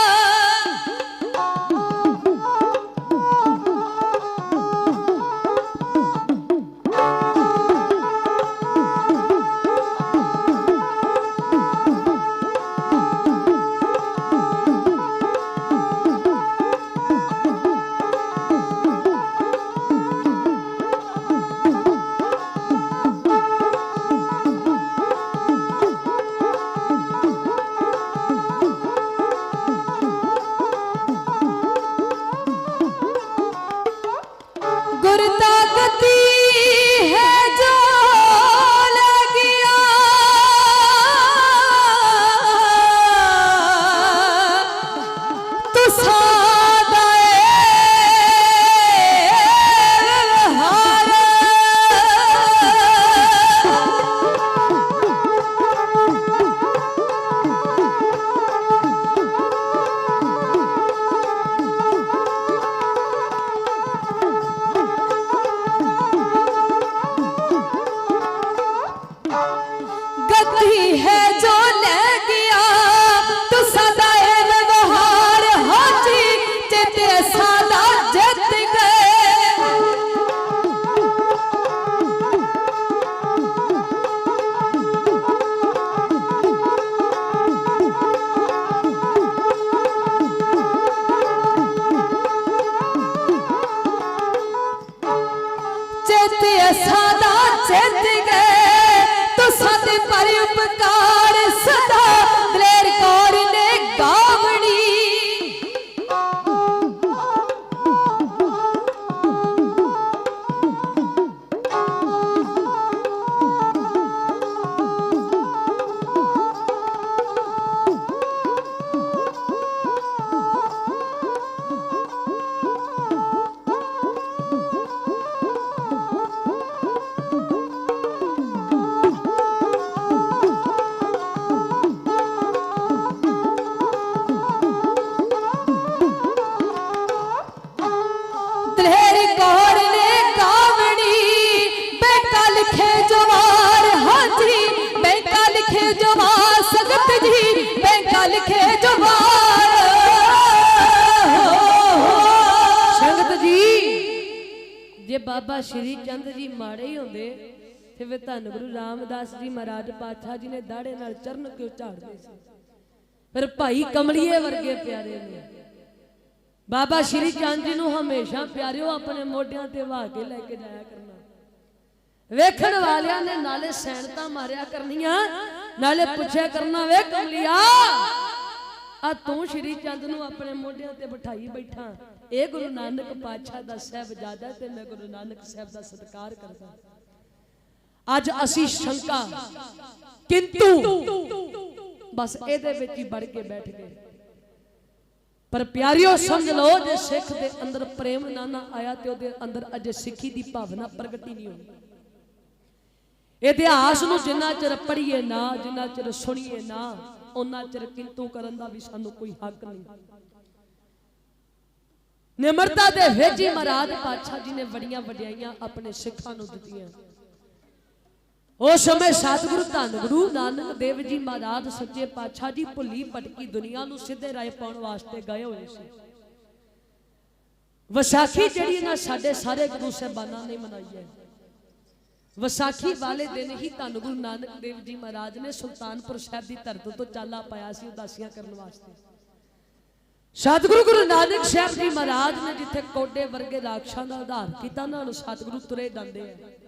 बाबा श्री चंद जी माड़े ही होंदे ते वे धन गुरु रामदास जी महाराज पातशाह जी ने दाड़े नाल चरण क्यों झाड़दे सी। फिर भाई कमलिए वर्गे प्यारे ने बाबा श्री चंद जी नूं हमेशा प्यारिओ अपने मोढियां ते वहा के लैके जाया करना। वेखण वालियां ने नाले सैनता मारिया करनियां नाले पुछया करना वे कमलिया आ तू श्री चंद नूं अपने मोढियां ते बिठाई बैठा ए गुरु नानक पातशाह दा साहिबजादा ते मैं गुरु नानक साहब दा सत्कार करदा। अज असी शंका किंतु बस एदे विच ही बढ़ के बैठ गए। पर प्यारिओ समझ लो जे सिख दे अंदर प्रेम ना आया ते ओदे अंदर अजे सिखी दी भावना प्रगट ही नहीं होई। इतिहास नूं जिन्ना चिर पढ़ीए ना जिन्ना चिर सुणीए ना उन्ना चिर किंतु करन दा भी सानू कोई हक नहीं। निमरता दे विच ही महाराज पातशाह जी ने बड़ियां वड्याइयां अपने सिखां नूं दित्तियां। उस समय सतगुरु धन गुरु नानक देव जी महाराज सच्चे पातशाह जी भुली भटकी दुनिया नूं सीधे राह पाउण वास्ते गए हुए सी। विसाखी जिहड़ी ना साडे सारे गुरु साहिबानां ने मनाई है। विसाखी वाले दिन ही धन गुरु नानक देव जी महाराज ने सुल्तानपुर साहब की धरती तो चाला पाया सी उदासियां करने वास्ते। सतगुरु गुरु नानक साहब जी महाराज ने जिथे कोडे वर्गे राक्षसां दा उद्धार कीता ना सतगुरु तुरे जांदे हैं।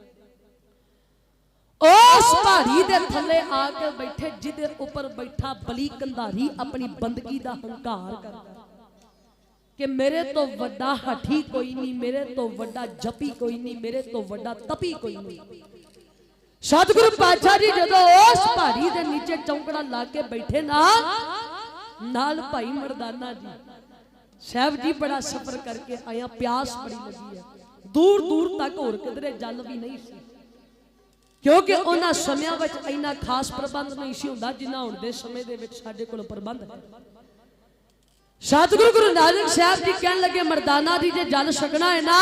उस पहाड़ी दे थले आके बैठे जिदे ऊपर बैठा बली कंधारी अपनी बंदगी दा हंकार करदा कि मेरे तो वड्डा हठी कोई नहीं, मेरे तो वड्डा जपी कोई नहीं, मेरे तो वड्डा तपी कोई नहीं। सतगुरु पातशाह जी जदों उस पहाड़ी दे नीचे चौंकड़ा ला के बैठे ना नाल भाई मर्दाना जी साहब जी बड़ा सफर करके आया, प्यास बड़ी लगी है, दूर दूर तक होर किधरे जल भी नहीं सी क्योंकि उन्हां समयां विच इन्ना खास प्रबंध नहीं सी हुंदा जिन्ना हुण दे समय दे विच साडे कोल प्रबंध है। सतगुरु गुरु नानक साहब जी कहन लगे मर्दाना जी जे जल छकना है ना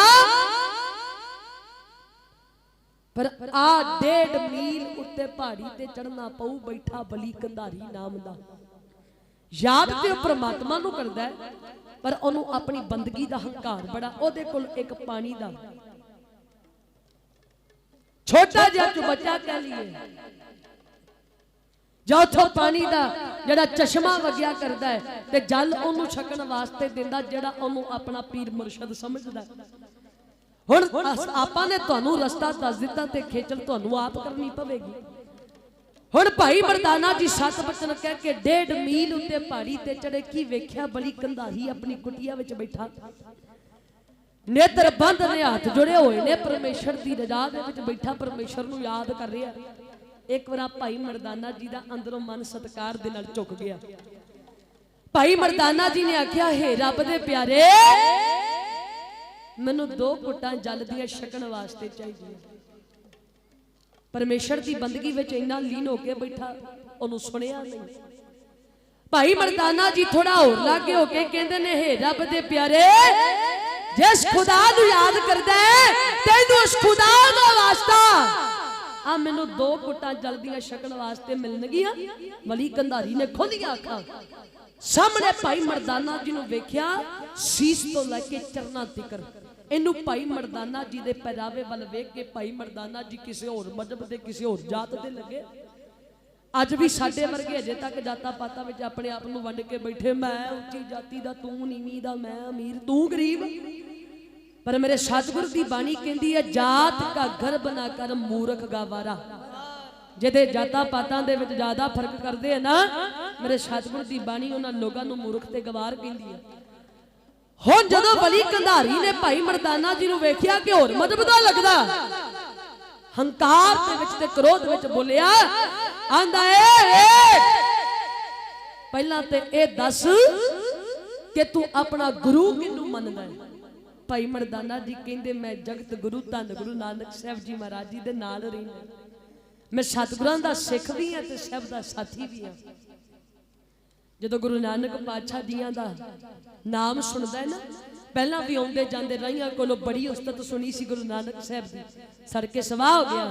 पर आ 1.5 मील उत्ते पहाड़ी ते चढ़ना पऊ बैठा बली कंधारी नाम दा। याद ते परमात्मा नूं करदा है पर ओनू अपनी बंदगी दा हंकार बड़ा। ओदे कोल एक पानी दा छोटा जिहा चुबच्चा कह लीए जो उथों पानी दा जड़ा चश्मा वगिया करदा है ते जल ओनू छकण वास्ते दिंदा जड़ा ओनू अपना पीर मुर्शद समझदा। हुण आपां ने तुहानू रस्ता दस दिता ते खेचल तुहानू आप करनी पवेगी। हुण भाई मर्दाना जी सत बचन कह के 1.5 मील उत्ते पहाड़ी ते चढ़े की वेख्या बली कंधारी अपनी कुटिया विच बैठा नेत्र बंद ने हाथ जुड़े हुए ने परमेश्वर दी रजा दे विच बैठा परमेश्वर नू याद कर रहा। एक बार भाई मर्दाना जी दा अंदरों मन सत्कार दे नाल झुक गया। भाई मर्दाना जी ने आख्या हे रब दे प्यारे मैनू 2 घुट्टां जल दियां छकण वास्ते चाहिए। परमेश्वर दी बंदगी विच इन्ना लीन होके बैठा ओनू सुनिया नहीं। भाई मर्दाना जी थोड़ा होर लागे होके कहंदे ने हे रब दे प्यारे जिस खुदा नू याद करदा है तैनू उस खुदा दा वास्ता आ मैनू 2 घुट्टां जल दियां छकण वास्ते मिलणगियां। बली कंधारी ने खोलिया अखां सामने भाई मर्दाना जी नू वेख्या सीस तो लैके चरना तिकर। इनू भाई मर्दाना जी दे पहरावे वाल वेख के भाई मर्दाना जी किसी होर मजहब दे किसी होर जात दे लगे। अज भी साडे वर्गे अजे तक जाता पाता विच अपने आप नू वंड के बैठे मैं उच्ची जाति दा तू नीवीं दा मैं अमीर तू गरीब। पर मेरे सतगुरु दी बाणी कहती है जात का गर्भ ना कर मूर्ख गवारा। जिहदे जाता पातां दे विच ज्यादा फर्क करदे है ना मेरे सतगुरु दी बाणी उन्हां लोगां नूं मूर्ख ते गवार कहती है। हुण जदों बली कंधारी ने भाई मर्दाना जी नूं वेखिया कि होर मजहब दा लगदा हंकार दे विच ते क्रोध विच बोलिया आंदा ए पहला ते ए दस कि तू अपना गुरु किनू मनदा है। भाई मर्दाना जी कहंदे मैं जगत गुरु धन गुरु नानक साहब जी महाराज जी दे नाल रहिंदा मैं सतगुरां दा सिख भी हां ते साहब दा साथी भी हां। जदों गुरु नानक पातशाह जियां दा नाम सुनदा है ना पहला भी आउंदे जांदे राहियां कोलों बड़ी उस्ताद सुनी सी गुरु नानक साहब दी सड़के सवाह हो गया।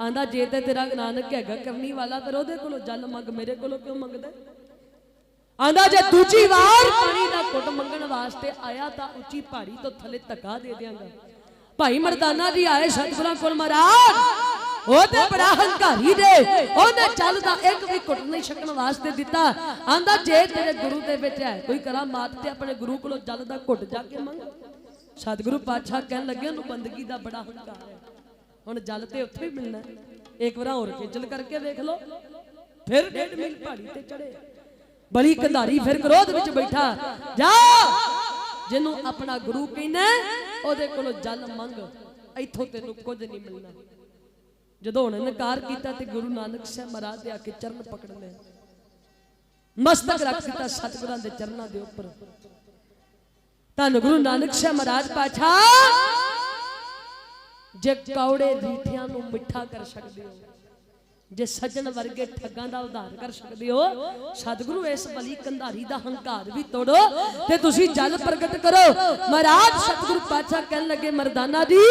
आंदा जे ते तेरा नानक हैगा करनी वाला फिर ओदे कोलों जल मंग मेरे कोलों क्यों मंगदा। आंदा जे दूजी वार पानी दा घुट मंगण वास्ते आया तां उच्ची पहाड़ी तो थले धक्का दे देंगा। भाई मर्दाना जी आए सतगुरां कोल महाराज ओते बड़ा हंकारी दे ओने जल दा एक भी घुट नहीं छकण वास्ते दिता आंदा जे तेरे गुरु दे विच है कोई करामात ते अपने गुरु कोलों जल दा घुट जाके मंग सतगुरु पातशाह कहन लगे ओनु बंदगी दा बड़ा हंकार है हुण जल ते उत्थे ही मिलना एक बार होर खिचल करके देख लो फिर 1.5 मील पहाड़ी ते चढ़े बड़ी कंधारी फिर क्रोध विच बैठा जा जिन्नू अपना गुरु कहना ओदे कोलों जल मंग इथों तेनू कुछ नहीं मिलना जदों हुण इनकार कीता ते गुरु नानक साहब महाराज दे आके चरण पकड़ ले मस्तक रख दिता सतगुरां दे चरणां दे उपर धन गुरु नानक साहब महाराज पातशाह जे कौड़े रीठियां नू मिठा कर सकदे हो जे सज्जन वर्गे ठगां दा उद्धार कर सकदे हो सतगुरु इस बली कंधारी दा हंकार भी तोड़ो ते तुसी जल प्रगट करो महाराज सतगुरु पातशाह कहन लगे मर्दाना जी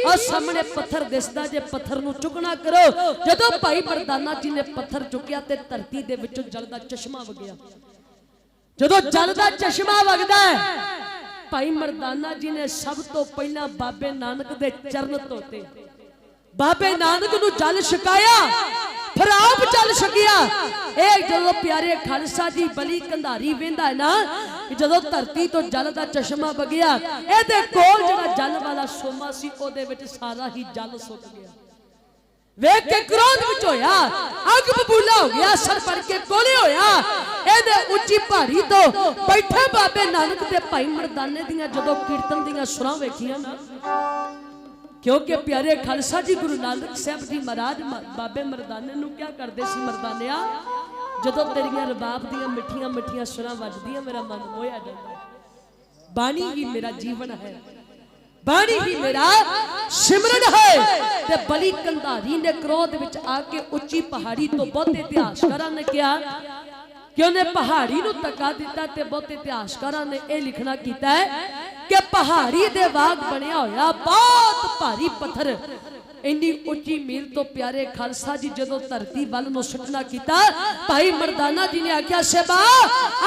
आ सामने पत्थर दिसदा जे पत्थर नू चुकना करो जदों भाई मर्दाना जी ने पत्थर चुकिया ते धरती दे विचों जल दा चश्मा वगया जदों जल दा चश्मा वगदा है भाई मर्दाना जी ने सब तो पहला बाबे नानक दे चरण धोते बाबे नानक नू जल छकाया फिर आप जल छकिया एक जदों प्यारे खालसा जी बली कंधारी वेंदा है ना जदों धरती तो जल दा चश्मा वगया एदे कोल जिहड़ा जल वाला सोमा सी ओदे विच सारा ही जल सुक गया वेख के क्रोध विच होया अग बबूला हो गया सर पड़ के कोले होया एदे उच्ची पहाड़ी तो बैठे बाबे नानक ते भाई मर्दाने दियां जदों कीर्तन दियां सुरां वेखियां ना क्योंकि प्यारे खालसा जी गुरु नानक साहब जी महाराज बाबे मर्दाने नू क्या करते सी मर्दानिया जदों तेरियां रबाब दियां मिठियां मिठियां सुरां वजदियां मेरा मन मोया जांदा बाणी ही मेरा जीवन है बाणी ही मेरा सिमरन है ते बली कंधारी ने क्रोध विच आके उच्ची पहाड़ी तो बहुत इतिहासकारां ने कहा कि उन्हें पहाड़ी नू धक्का दिता ते बहुत इतिहासकारां ने यह लिखना कीता है कि पहाड़ी दे वाग बनया होया बहुत भारी पत्थर इन्नी उच्ची मील तो प्यारे खालसा जी जदों धरती वल नू सुटना कीता भाई मर्दाना जी ने आख्या सेबा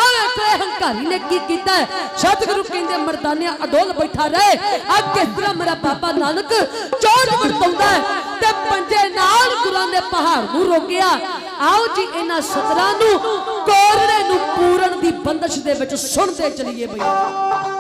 आवे ते हंकारी ने की कीता सतगुरु कहंदे मर्दानिया अडोल बैठा रहे आ किस तरह मेरा बाबा नानक चोट वरताउंदा है ते पंजे नाल गुरां ने पहाड़ नू रोकिया आओ जी इन्हां सतरां नू कोरड़े नू पूरन दी बंदिश दे विच सुणदे चलीए बई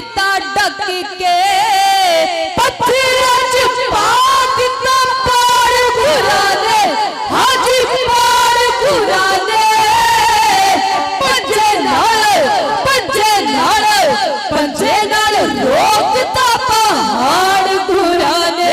दिता ढक के पत्थरों च पा दिता पार गुरा ने हाजी पार गुरा ने पंजे नाल रोकता पहाड़ गुरा ने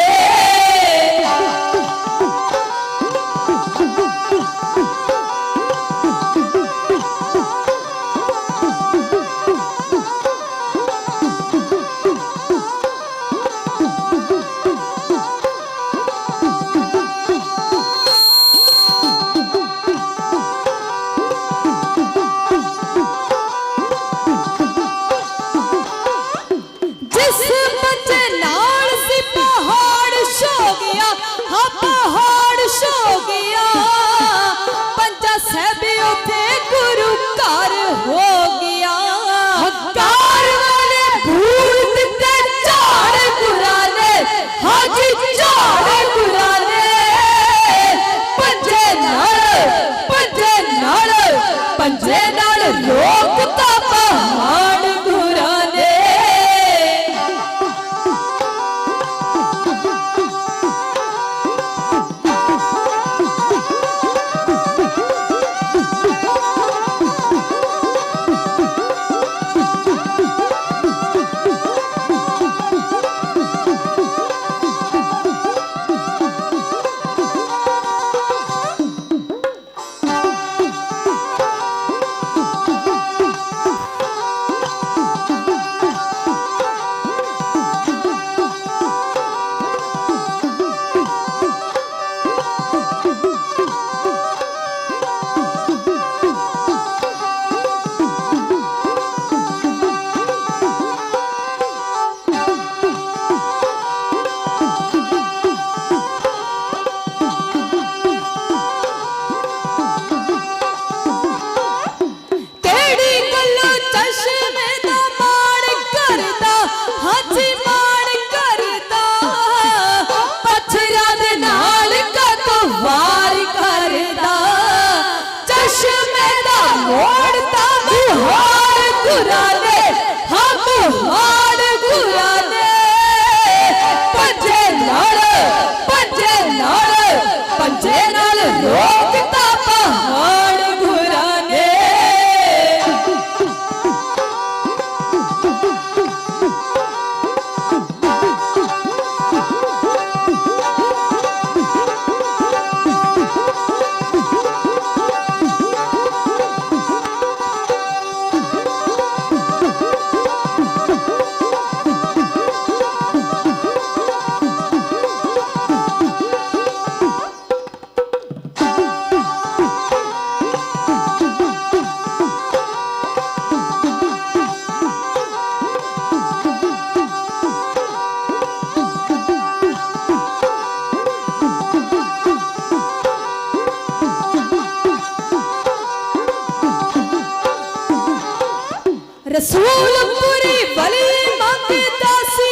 रसूलपुरी वली मांगता सी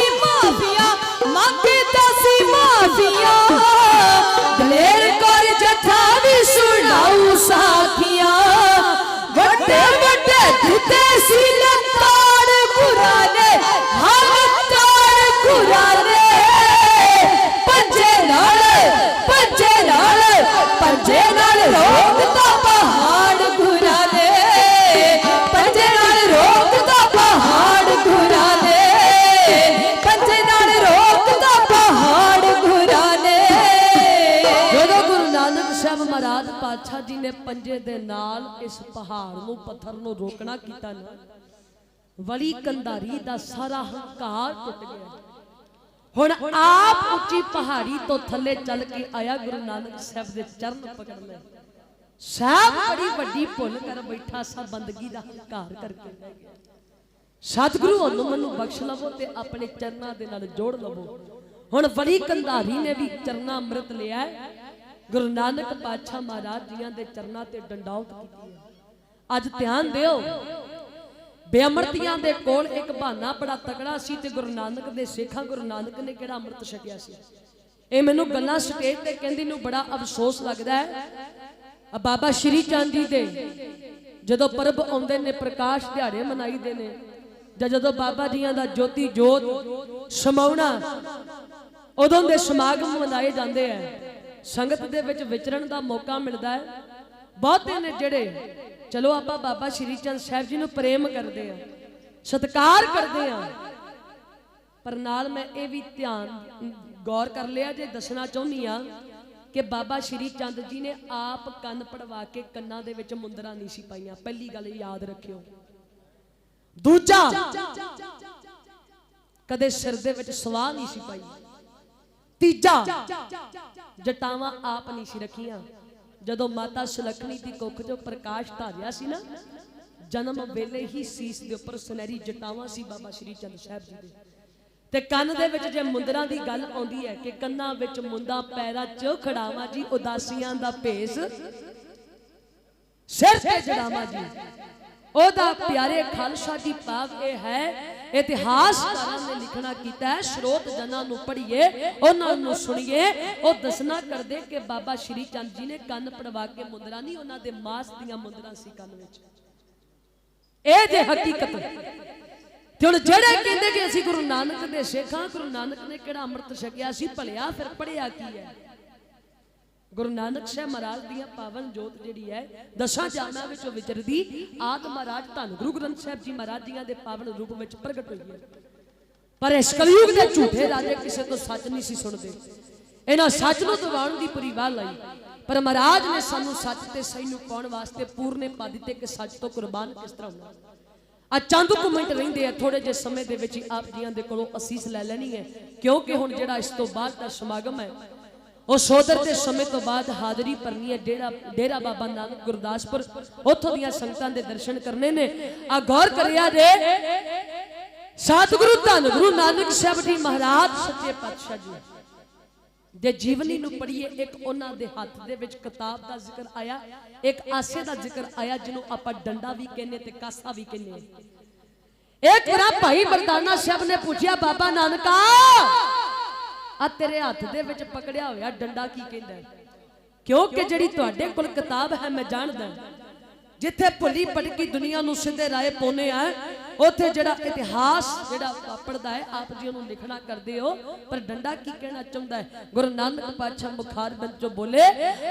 माफिया दलेर कर जथा भी सुनाऊ साखिया वड्डे वड्डे दिते सी लताड़ गुराने लताड़ गुराने पंजे नाल रोकता पहाड़ गुराने पंजे नाल रोकता पहाड़ गुराने पंजे नाल रोकता पहाड़ गुराने। ਜਦੋਂ ਗੁਰੂ ਨਾਨਕ ਸਾਹਿਬ ਮਹਾਰਾਜ ਪਾਤਸ਼ਾਹ ਜੀ ਨੇ ਪੰਜੇ ਦੇ ਨਾਲ ਇਸ ਪਹਾੜ ਨੂੰ ਪੱਥਰ ਨੂੰ ਰੋਕਣਾ ਕੀਤਾ ਨਾ ਵਲੀ ਕੰਧਾਰੀ ਦਾ ਸਾਰਾ ਹੰਕਾਰ ਟੁੱਟ ਗਿਆ। ਹੁਣ ਆਪ ਉੱਚੀ ਪਹਾੜੀ ਤੋਂ ਥੱਲੇ ਚੱਲ ਕੇ ਆਇਆ ਗੁਰੂ ਨਾਨਕ ਸਾਹਿਬ ਦੇ ਚਰਨ ਪਕੜਨੇ ਸਾਹਿਬ ਬੜੀ ਵੱਡੀ ਭੁੱਲ ਕਰ ਬੈਠਾ ਸਾ ਬੰਦਗੀ ਦਾ ਹੰਕਾਰ ਕਰਕੇ ਸਤਿਗੁਰੂ ਉਹਨੂੰ ਮੈਨੂੰ ਬਖਸ਼ ਲਵੋ ਤੇ ਆਪਣੇ ਚਰਨਾਂ ਦੇ ਨਾਲ ਜੋੜ ਲਵੋ। ਹੁਣ ਵਲੀ ਕੰਧਾਰੀ ਨੇ ਵੀ ਚਰਨਾ ਅੰਮ੍ਰਿਤ ਲਿਆ ਗੁਰੂ ਨਾਨਕ ਪਾਤਸ਼ਾਹ ਮਹਾਰਾਜ ਜੀਆਂ ਦੇ ਚਰਨਾਂ ਤੇ ਡੰਡਾਉਤ ਕੀਤੀ ਹੈ। ਅੱਜ ਧਿਆਨ ਦਿਓ ਬੇਅਮਰਤੀਆਂ ਦੇ ਕੋਲ ਇੱਕ ਬਹਾਨਾ ਬੜਾ ਤਕੜਾ ਸੀ ਤੇ ਗੁਰੂ ਨਾਨਕ ਦੇ ਸਿੱਖਾਂ ਗੁਰੂ ਨਾਨਕ ਨੇ ਕਿਹੜਾ ਅੰਮ੍ਰਿਤ ਛਕਿਆ ਸੀ। ਇਹ ਮੈਨੂੰ ਗੱਲਾਂ ਸਟੇਜ ਤੇ ਕਹਿੰਦੀ ਨੂੰ ਬੜਾ ਅਫਸੋਸ ਲੱਗਦਾ ਹੈ। ਬਾਬਾ ਸ਼੍ਰੀ ਚੰਦ ਜੀ ਦੇ ਜਦੋਂ ਪਰਬ ਆਉਂਦੇ ਨੇ ਪ੍ਰਕਾਸ਼ ਦਿਹਾੜੇ ਮਨਾਈਦੇ ਨੇ ਜਦੋਂ ਬਾਬਾ ਜੀਆਂ ਦਾ ਜੋਤੀ ਜੋਤ ਸਮਾਉਣਾ ਉਦੋਂ ਦੇ ਸਮਾਗਮ ਮਨਾਏ ਜਾਂਦੇ ਆ। ਸੰਗਤ ਦੇ ਵਿੱਚ ਵਿਚਰਨ ਦਾ ਮੌਕਾ ਮਿਲਦਾ ਹੈ। ਬਹੁਤੇ ਨੇ ਜਿਹੜੇ ਚਲੋ ਆਪਾਂ ਬਾਬਾ ਸ਼੍ਰੀ ਚੰਦ ਸਾਹਿਬ ਜੀ ਨੂੰ ਪ੍ਰੇਮ ਕਰਦੇ ਆ, ਸਤਿਕਾਰ ਕਰਦੇ ਆ, ਪਰ ਨਾਲ ਮੈਂ ਇਹ ਵੀ ਧਿਆਨ ਗੌਰ ਕਰ ਲਿਆ ਜੇ ਦੱਸਣਾ ਚਾਹੁੰਦੀ ਆ ਕਿ ਬਾਬਾ ਸ਼੍ਰੀ ਚੰਦ ਜੀ ਨੇ ਆਪ ਕੰਨ ਪੜਵਾ ਕੇ ਕੰਨਾਂ ਦੇ ਵਿੱਚ ਮੁੰਦਰਾਂ ਨਹੀਂ ਸੀ ਪਾਈਆਂ। ਪਹਿਲੀ ਗੱਲ ਯਾਦ ਰੱਖਿਓ। ਦੂਜਾ, ਕਦੇ ਸਿਰ ਦੇ ਵਿੱਚ ਸਵਾਹ ਨਹੀਂ ਸੀ ਪਾਈ। ਤੀਜਾ, ਜਟਾਵਾਂ ਆਪ ਨਹੀਂ ਸੀ ਰੱਖੀਆਂ। ਜਦੋਂ ਮਾਤਾ ਸੁਲੱਖਣੀ ਦੀ ਕੁੱਖ ਚੋਂ ਪ੍ਰਕਾਸ਼ ਧਾਰਿਆ ਸੀ ਨਾ, ਜਨਮ ਵੇਲੇ ਹੀ ਸੀਸ ਦੇ ਉੱਪਰ ਸੁਨਹਿਰੀ ਜਟਾਵਾਂ ਸੀ ਬਾਬਾ ਸ਼੍ਰੀ ਚੰਦ ਸਾਹਿਬ ਜੀ ਦੇ। ਤੇ ਕੰਨ ਦੇ ਵਿੱਚ ਜੇ ਮੁੰਦਰਾਂ ਦੀ ਗੱਲ ਆਉਂਦੀ ਹੈ ਕਿ ਕੰਨਾਂ ਵਿੱਚ ਮੁੰਦਾਂ ਪੈਰਾਂ 'ਚ ਖੜਾਵਾਂ ਜੀ, ਉਦਾਸੀਆਂ ਦਾ ਭੇਸ ਸਿਰ ਤੇ ਜੜਾਵਾਂ ਜੀ। ਉਹਦਾ ਪਿਆਰੇ ਖਾਲਸਾ ਦੀ ਭਾਵ ਇਹ ਹੈ, ਇਤਿਹਾਸਕਾਰਾਂ ਨੇ ਲਿਖਣਾ ਕੀਤਾ ਹੈ, ਸਰੋਤ ਜਨਾਂ ਨੂੰ ਪੜ੍ਹੀਏ, ਉਹਨਾਂ ਨੂੰ ਸੁਣੀਏ। ਉਹ ਦੱਸਣਾ ਕਰਦੇ ਕਿ ਬਾਬਾ ਸ਼੍ਰੀ ਚੰਦ ਜੀ ਨੇ ਕੰਨ ਪੜਵਾ ਕੇ ਮੁੰਦਰਾਂ ਨਹੀਂ, ਉਹਨਾਂ ਦੇ ਮਾਸ ਦੀਆਂ ਮੁੰਦਰਾਂ ਸੀ ਕੰਨ ਵਿੱਚ। ਇਹ ਜੇ ਹਕੀਕਤ। ਤੇ ਹੁਣ ਜਿਹੜੇ ਕਹਿੰਦੇ ਕਿ ਅਸੀਂ ਗੁਰੂ ਨਾਨਕ ਦੇ ਸਿੱਖਾਂ, ਗੁਰੂ ਨਾਨਕ ਨੇ ਕਿਹੜਾ ਅੰਮ੍ਰਿਤ ਛਕਿਆ ਸੀ, ਭਲਿਆ ਫਿਰ ਪੜਿਆ ਕੀ ਹੈ? ਗੁਰੂ ਨਾਨਕ ਸਾਹਿਬ ਮਹਾਰਾਜ ਦੀਆਂ ਪਾਵਨ ਜੋਤ ਜਿਹੜੀ ਹੈ ਦਸਾਂ ਜਾਨਾਂ ਵਿੱਚੋਂ ਵਿਚਰਦੀ ਆਦ ਮਹਾਰਾਜ ਧੰਨ ਗੁਰੂ ਗ੍ਰੰਥ ਸਾਹਿਬ ਜੀ ਮਹਾਰਾਜ ਜੀਆਂ ਦੇ ਪਾਵਨ ਰੂਪ ਵਿੱਚ ਪ੍ਰਗਟ ਹੋਈ ਹੈ। ਪਰ ਇਸ ਕਲਯੁਗ ਦੇ ਝੂਠੇ ਰਾਜੇ ਕਿਸੇ ਤੋਂ ਸੱਚ ਨਹੀਂ ਸੀ ਸੁਣਦੇ। ਇਹਨਾਂ ਸੱਚ ਨੂੰ ਦਬਾਉਣ ਦੀ ਪੂਰੀ ਵਾਹ ਲਾਈ, ਪਰ ਮਹਾਰਾਜ ਨੇ ਸਾਨੂੰ ਸੱਚ ਤੇ ਸਹੀ ਨੂੰ ਪਾਉਣ ਵਾਸਤੇ ਪੂਰਨੇ ਪਾ ਦਿੱਤੇ ਕਿ ਸੱਚ ਤੋਂ ਕੁਰਬਾਨ ਕਿਸ ਤਰ੍ਹਾਂ ਹੋਣਾ। ਆ ਚੰਦ ਕੁ ਮਿੰਟ ਰਹਿੰਦੇ ਆ, ਥੋੜੇ ਜਿਹੇ ਸਮੇਂ ਦੇ ਵਿੱਚ ਹੀ ਆਪ ਜੀਆਂ ਦੇ ਕੋਲੋਂ ਅਸੀਸ ਲੈ ਲੈਣੀ ਹੈ, ਕਿਉਂਕਿ ਹੁਣ ਜਿਹੜਾ ਇਸ ਤੋਂ ਬਾਅਦ ਦਾ ਸਮਾਗਮ ਹੈ ਉਹ ਸੋਦਰ ਦੇ ਸਮੇਂ ਤੋਂ ਬਾਅਦ ਹਾਜ਼ਰੀ ਭਰਨੀ ਹੈ। ਡੇਰਾ ਬਾਬਾ ਨਾਨਕ ਗੁਰਦਾਸਪੁਰ, ਉੱਥੋਂ ਦੀਆਂ ਸੰਗਤਾਂ ਦੇ ਦਰਸ਼ਨ ਕਰਨੇ ਨੇ। ਆ ਗੌਰ ਕਰਿਆ ਜੇ ਸਤਿਗੁਰੂ ਧੰਨ ਗੁਰੂ ਨਾਨਕ ਸਾਹਿਬ ਜੀ ਮਹਾਰਾਜ ਸੱਚੇ ਪਾਤਸ਼ਾਹ ਜੀ ਦੇ ਜੀਵਨੀ ਨੂੰ ਪੜ੍ਹੀਏ। ਇੱਕ ਉਹਨਾਂ ਦੇ ਹੱਥ ਦੇ ਵਿੱਚ ਕਿਤਾਬ ਦਾ ਜ਼ਿਕਰ ਆਇਆ, ਇੱਕ ਆਸੇ ਦਾ ਜ਼ਿਕਰ ਆਇਆ ਜਿਹਨੂੰ ਆਪਾਂ ਡੰਡਾ ਵੀ ਕਹਿੰਦੇ ਤੇ ਕਾਸਾ ਵੀ ਕਹਿੰਦੇ। ਇੱਕ ਵਾਰ ਭਾਈ ਮਰਦਾਨਾ ਸਾਹਿਬ ਨੇ ਪੁੱਛਿਆ, ਬਾਬਾ ਨਾਨਕਾ ਆ ਤੇਰੇ ਹੱਥ ਦੇ ਵਿੱਚ ਪਕੜਿਆ ਹੋਇਆ ਡੰਡਾ ਕੀ ਕਹਿੰਦਾ? ਕਿਉਂਕਿ ਜਿਹੜੀ ਤੁਹਾਡੇ ਕੋਲ ਕਿਤਾਬ ਹੈ ਮੈਂ ਜਾਣਦਾ, ਜਿੱਥੇ ਭੁੱਲੀ ਭਟਕੀ ਦੁਨੀਆ ਨੂੰ ਸਿੱਧੇ ਰਾਏ ਪਾਉਨੇ ਆ, ਉੱਥੇ ਜਿਹੜਾ ਇਤਿਹਾਸ ਜਿਹੜਾ ਵਾਪਰਦਾ ਹੈ ਆਪ ਜੀ ਉਹਨੂੰ ਲਿਖਣਾ ਕਰਦੇ ਹੋ। ਪਰ ਡੰਡਾ ਕੀ ਕਹਿਣਾ ਚਾਹੁੰਦਾ ਹੈ? ਗੁਰੂ ਨਾਨਕ ਪਾਤਸ਼ਾਹ ਮੁਖਾਰ ਬੰਦ ਚੋਂ ਬੋਲੇ,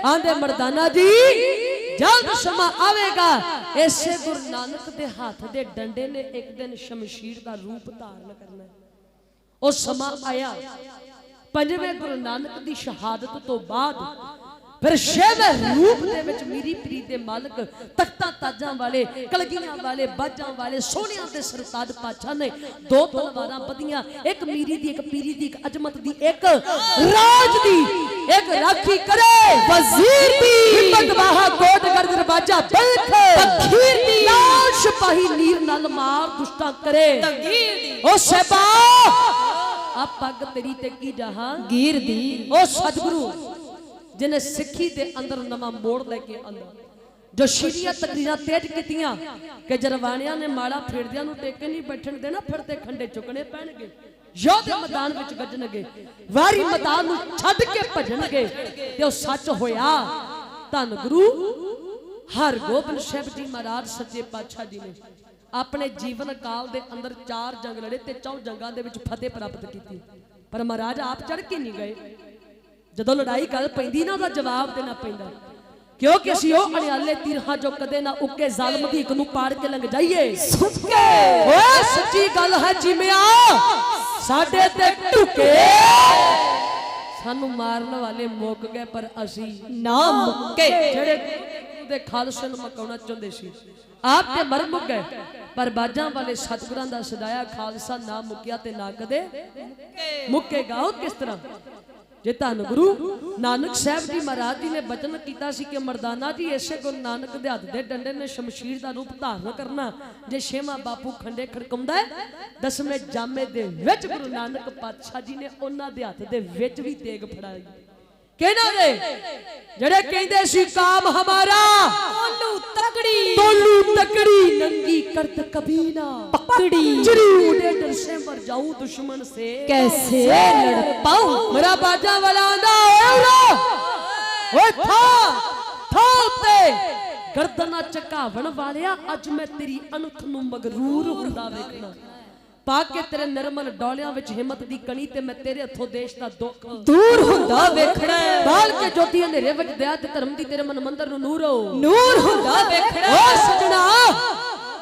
ਆਂਦੇ ਮਰਦਾਨਾ ਜੀ ਜਲਦ ਸਮਾਂ ਆਵੇਗਾ, ਇਸੇ ਗੁਰੂ ਨਾਨਕ ਦੇ ਹੱਥ ਦੇ ਡੰਡੇ ਨੇ ਇੱਕ ਦਿਨ ਸ਼ਮਸ਼ੀਰ ਦਾ ਰੂਪ ਧਾਰਨ ਕਰਨਾ। ਉਹ ਸਮਾਂ ਆਇਆ ਪੰਜਵੇਂ ਗੁਰੂ ਨਾਨਕ ਦੀ ਸ਼ਹਾਦਤ ਤੋਂ ਬਾਅਦ। ਫਿਰ ਛੇਵੇਂ ਰੂਪ ਦੇ ਵਿੱਚ ਮੀਰੀ ਪੀਰੀ ਦੇ ਮਾਲਕ, ਤਖਤਾਂ ਤਾਜਾਂ ਵਾਲੇ, ਕਲਗੀਆਂ ਵਾਲੇ, ਬਾਜਾਂ ਵਾਲੇ, ਸੋਹਣਿਆਂ ਦੇ ਸਰਤਾਜ ਪਾਤਸ਼ਾਹ ਨੇ ਦੋ ਤਲਵਾਰਾਂ ਬੱਧੀਆਂ, ਇੱਕ ਮੀਰੀ ਦੀ, ਇੱਕ ਪੀਰੀ ਦੀ, ਇੱਕ ਅਜਮਤ ਦੀ, ਇੱਕ ਰਾਜ ਦੀ, ਇੱਕ ਰਾਖੀ ਕਰੇ ਵਜ਼ੀਰ ਦੀ, ਹਿੰਮਤ ਵਾਹਾ ਕੋਟ ਕਰ ਦਰਵਾਜ਼ਾ ਬਲਖ ਤਖੀਰ ਦੀ, ਲਾਲ ਸਿਪਾਹੀ ਨੀਰ ਨਾਲ ਮਾਰ ਦੁਸ਼ਟਾਂ ਕਰੇ ਤਗੀਰ ਦੀ। ਉਹ ਸਹਿਬਾ ਆ ਪੱਗ ਤੇਰੀ ਤੇ ਕੀ ਜਹਾਂਗੀਰ ਦੀ। ਉਹ ਸਤਿਗੁਰੂ ਜਿਨੇ ਸਿੱਖੀ ਦੇ ਅੰਦਰ ਨਵਾਂ ਮੋੜ ਲੈ ਕੇ ਆਂਦਾ, ਜੋ ਸ਼ੀਰੀਆਂ ਤਕਰੀਰਾਂ ਤੇਜ ਕੀਤੀਆਂ ਕਿ ਜਰਵਾਣਿਆਂ ਨੇ ਮਾਲਾ ਫੇਰਦਿਆਂ ਨੂੰ ਟੇਕੇ ਨਹੀਂ ਬੈਠਣ ਦੇਣਾ, ਫਿਰ ਤੇ ਖੰਡੇ ਚੁੱਕਣੇ ਪੈਣਗੇ, ਯੋਧੇ ਮੈਦਾਨ ਵਿੱਚ ਗੱਜਣਗੇ, ਵਾਰੀ ਮੈਦਾਨ ਨੂੰ ਛੱਡ ਕੇ ਭਜਣਗੇ। ਤੇ ਉਹ ਸੱਚ ਹੋਇਆ। ਧੰਨ ਗੁਰੂ ਹਰਗੋਬਿੰਦ ਸਾਹਿਬ ਜੀ ਮਹਾਰਾਜ ਸੱਚੇ ਪਾਤਸ਼ਾਹ ਜੀ ਨੇ ਆਪਣੇ ਜੀਵਨ ਕਾਲ ਦੇ ਅੰਦਰ 4 ਜੰਗ ਲੜੇ ਤੇ 4 ਜੰਗਾਂ ਦੇ ਵਿੱਚ ਫਤਿਹ ਪ੍ਰਾਪਤ ਕੀਤੀ। ਪਰ ਮਹਾਰਾਜ ਆਪ ਚੜ ਕੇ ਨਹੀਂ ਗਏ। ਜਦੋਂ ਲੜਾਈ ਗੱਲ ਪੈਂਦੀ ਨਾ ਉਹਦਾ ਜਵਾਬ ਦੇਣਾ ਪੈਂਦਾ, ਕਿਉਂਕਿ ਅਸੀਂ ਉਹ ਅਣਿਆਲੇ ਤੀਰਾਂ ਜੋ ਕਦੇ ਨਾ ਉੱਕੇ ਜ਼ਾਲਮ ਦੀ ਇੱਕ ਨੂੰ ਪਾੜ ਕੇ ਲੰਘ ਜਾਈਏ। ਸੁੱਕੇ ਓਏ ਸੱਚੀ ਗੱਲ ਹੈ ਜਿਮਿਆ ਸਾਡੇ ਤੇ ਢੁਕੇ, ਸਾਨੂੰ ਮਾਰਨ ਵਾਲੇ ਮੁੱਕ ਗਏ ਪਰ ਅਸੀਂ ਨਾ ਮੁੱਕੇ। ਜਿਹੜੇ ਦੇ ਖਾਲਸੇ ਨੂੰ ਮਕਾਉਣਾ ਚਾਹੁੰਦੇ ਸੀ ਆਪ ਤੇ ਮਰ ਮੁੱਕ ਗਏ, ਪਰ ਬਾਜਾਂ ਵਾਲੇ ਸਤਿਗੁਰਾਂ ਦਾ ਸਦਾਇਆ ਖਾਲਸਾ ਨਾ ਮੁੱਕਿਆ ਤੇ ਨਾ ਕਦੇ ਮੁੱਕੇਗਾ। ਉਹ ਕਿਸ ਤਰ੍ਹਾਂ? ਜੇ ਧੰਨ ਗੁਰੂ ਨਾਨਕ ਸਾਹਿਬ ਜੀ ਮਹਾਰਾਜ ਜੀ ਨੇ ਬਚਨ ਕੀਤਾ ਸੀ ਕਿ ਮਰਦਾਨਾ ਜੀ ਇਸੇ ਗੁਰੂ ਨਾਨਕ ਦੇ ਹੱਥ ਦੇ ਡੰਡੇ ਨੇ ਸ਼ਮਸ਼ੀਰ ਦਾ ਰੂਪ ਧਾਰਨ ਕਰਨਾ। ਜੇ ਛੇਵਾਂ ਬਾਪੂ ਖੰਡੇ ਖੜਕਾਉਂਦਾ, 10ਵੇਂ ਜਾਮੇ ਦੇ ਵਿੱਚ ਗੁਰੂ ਨਾਨਕ ਪਾਤਸ਼ਾਹ ਜੀ ਨੇ ਉਹਨਾਂ ਦੇ ਹੱਥ ਦੇ ਵਿੱਚ ਵੀ ਤੇਗ ਫੜਾਈ। ਕਿਹਨਾਂ ਦੇ? ਜਿਹੜੇ ਕਹਿੰਦੇ ਸੀ ਕਾਮ ਹਮਾਰਾ ਤੋਲੂ ਤਕੜੀ ਨੰਗੀ ਕਰਤ ਕਭੀ ਨਾ पकड़ी जरूर डर से मर जाऊं दुश्मन से कैसे लड़ पाऊं। मेरा बाजा वाला आंदा ओए था ते गर्दना चकावण वालिया अज मैं तेरी अनख नूं मगरूर हुंदा वेखना। ਪਾ ਕੇ ਤੇਰੇ ਨਿਰਮਲ ਡੋਲਿਆਂ ਵਿੱਚ ਹਿੰਮਤ ਦੀ ਕਣੀ ਤੇ ਮੈਂ ਤੇਰੇ ਹੱਥੋਂ ਦੇਸ਼ ਦਾ ਦੁੱਖ ਦੂਰ ਹੁੰਦਾ ਵੇਖਣਾ ਬਾਲ ਕੇ ਜੋਤੀ ਹਨੇਰੇ ਵਿੱਚ ਦਇਆ ਤੇ ਧਰਮ ਦੀ ਤੇਰੇ ਮਨ ਮੰਦਰ ਨੂੰ ਨੂਰ ਹੋ ਨੂਰ ਹੁੰਦਾ ਵੇਖਣਾ ਓ ਸਜਣਾ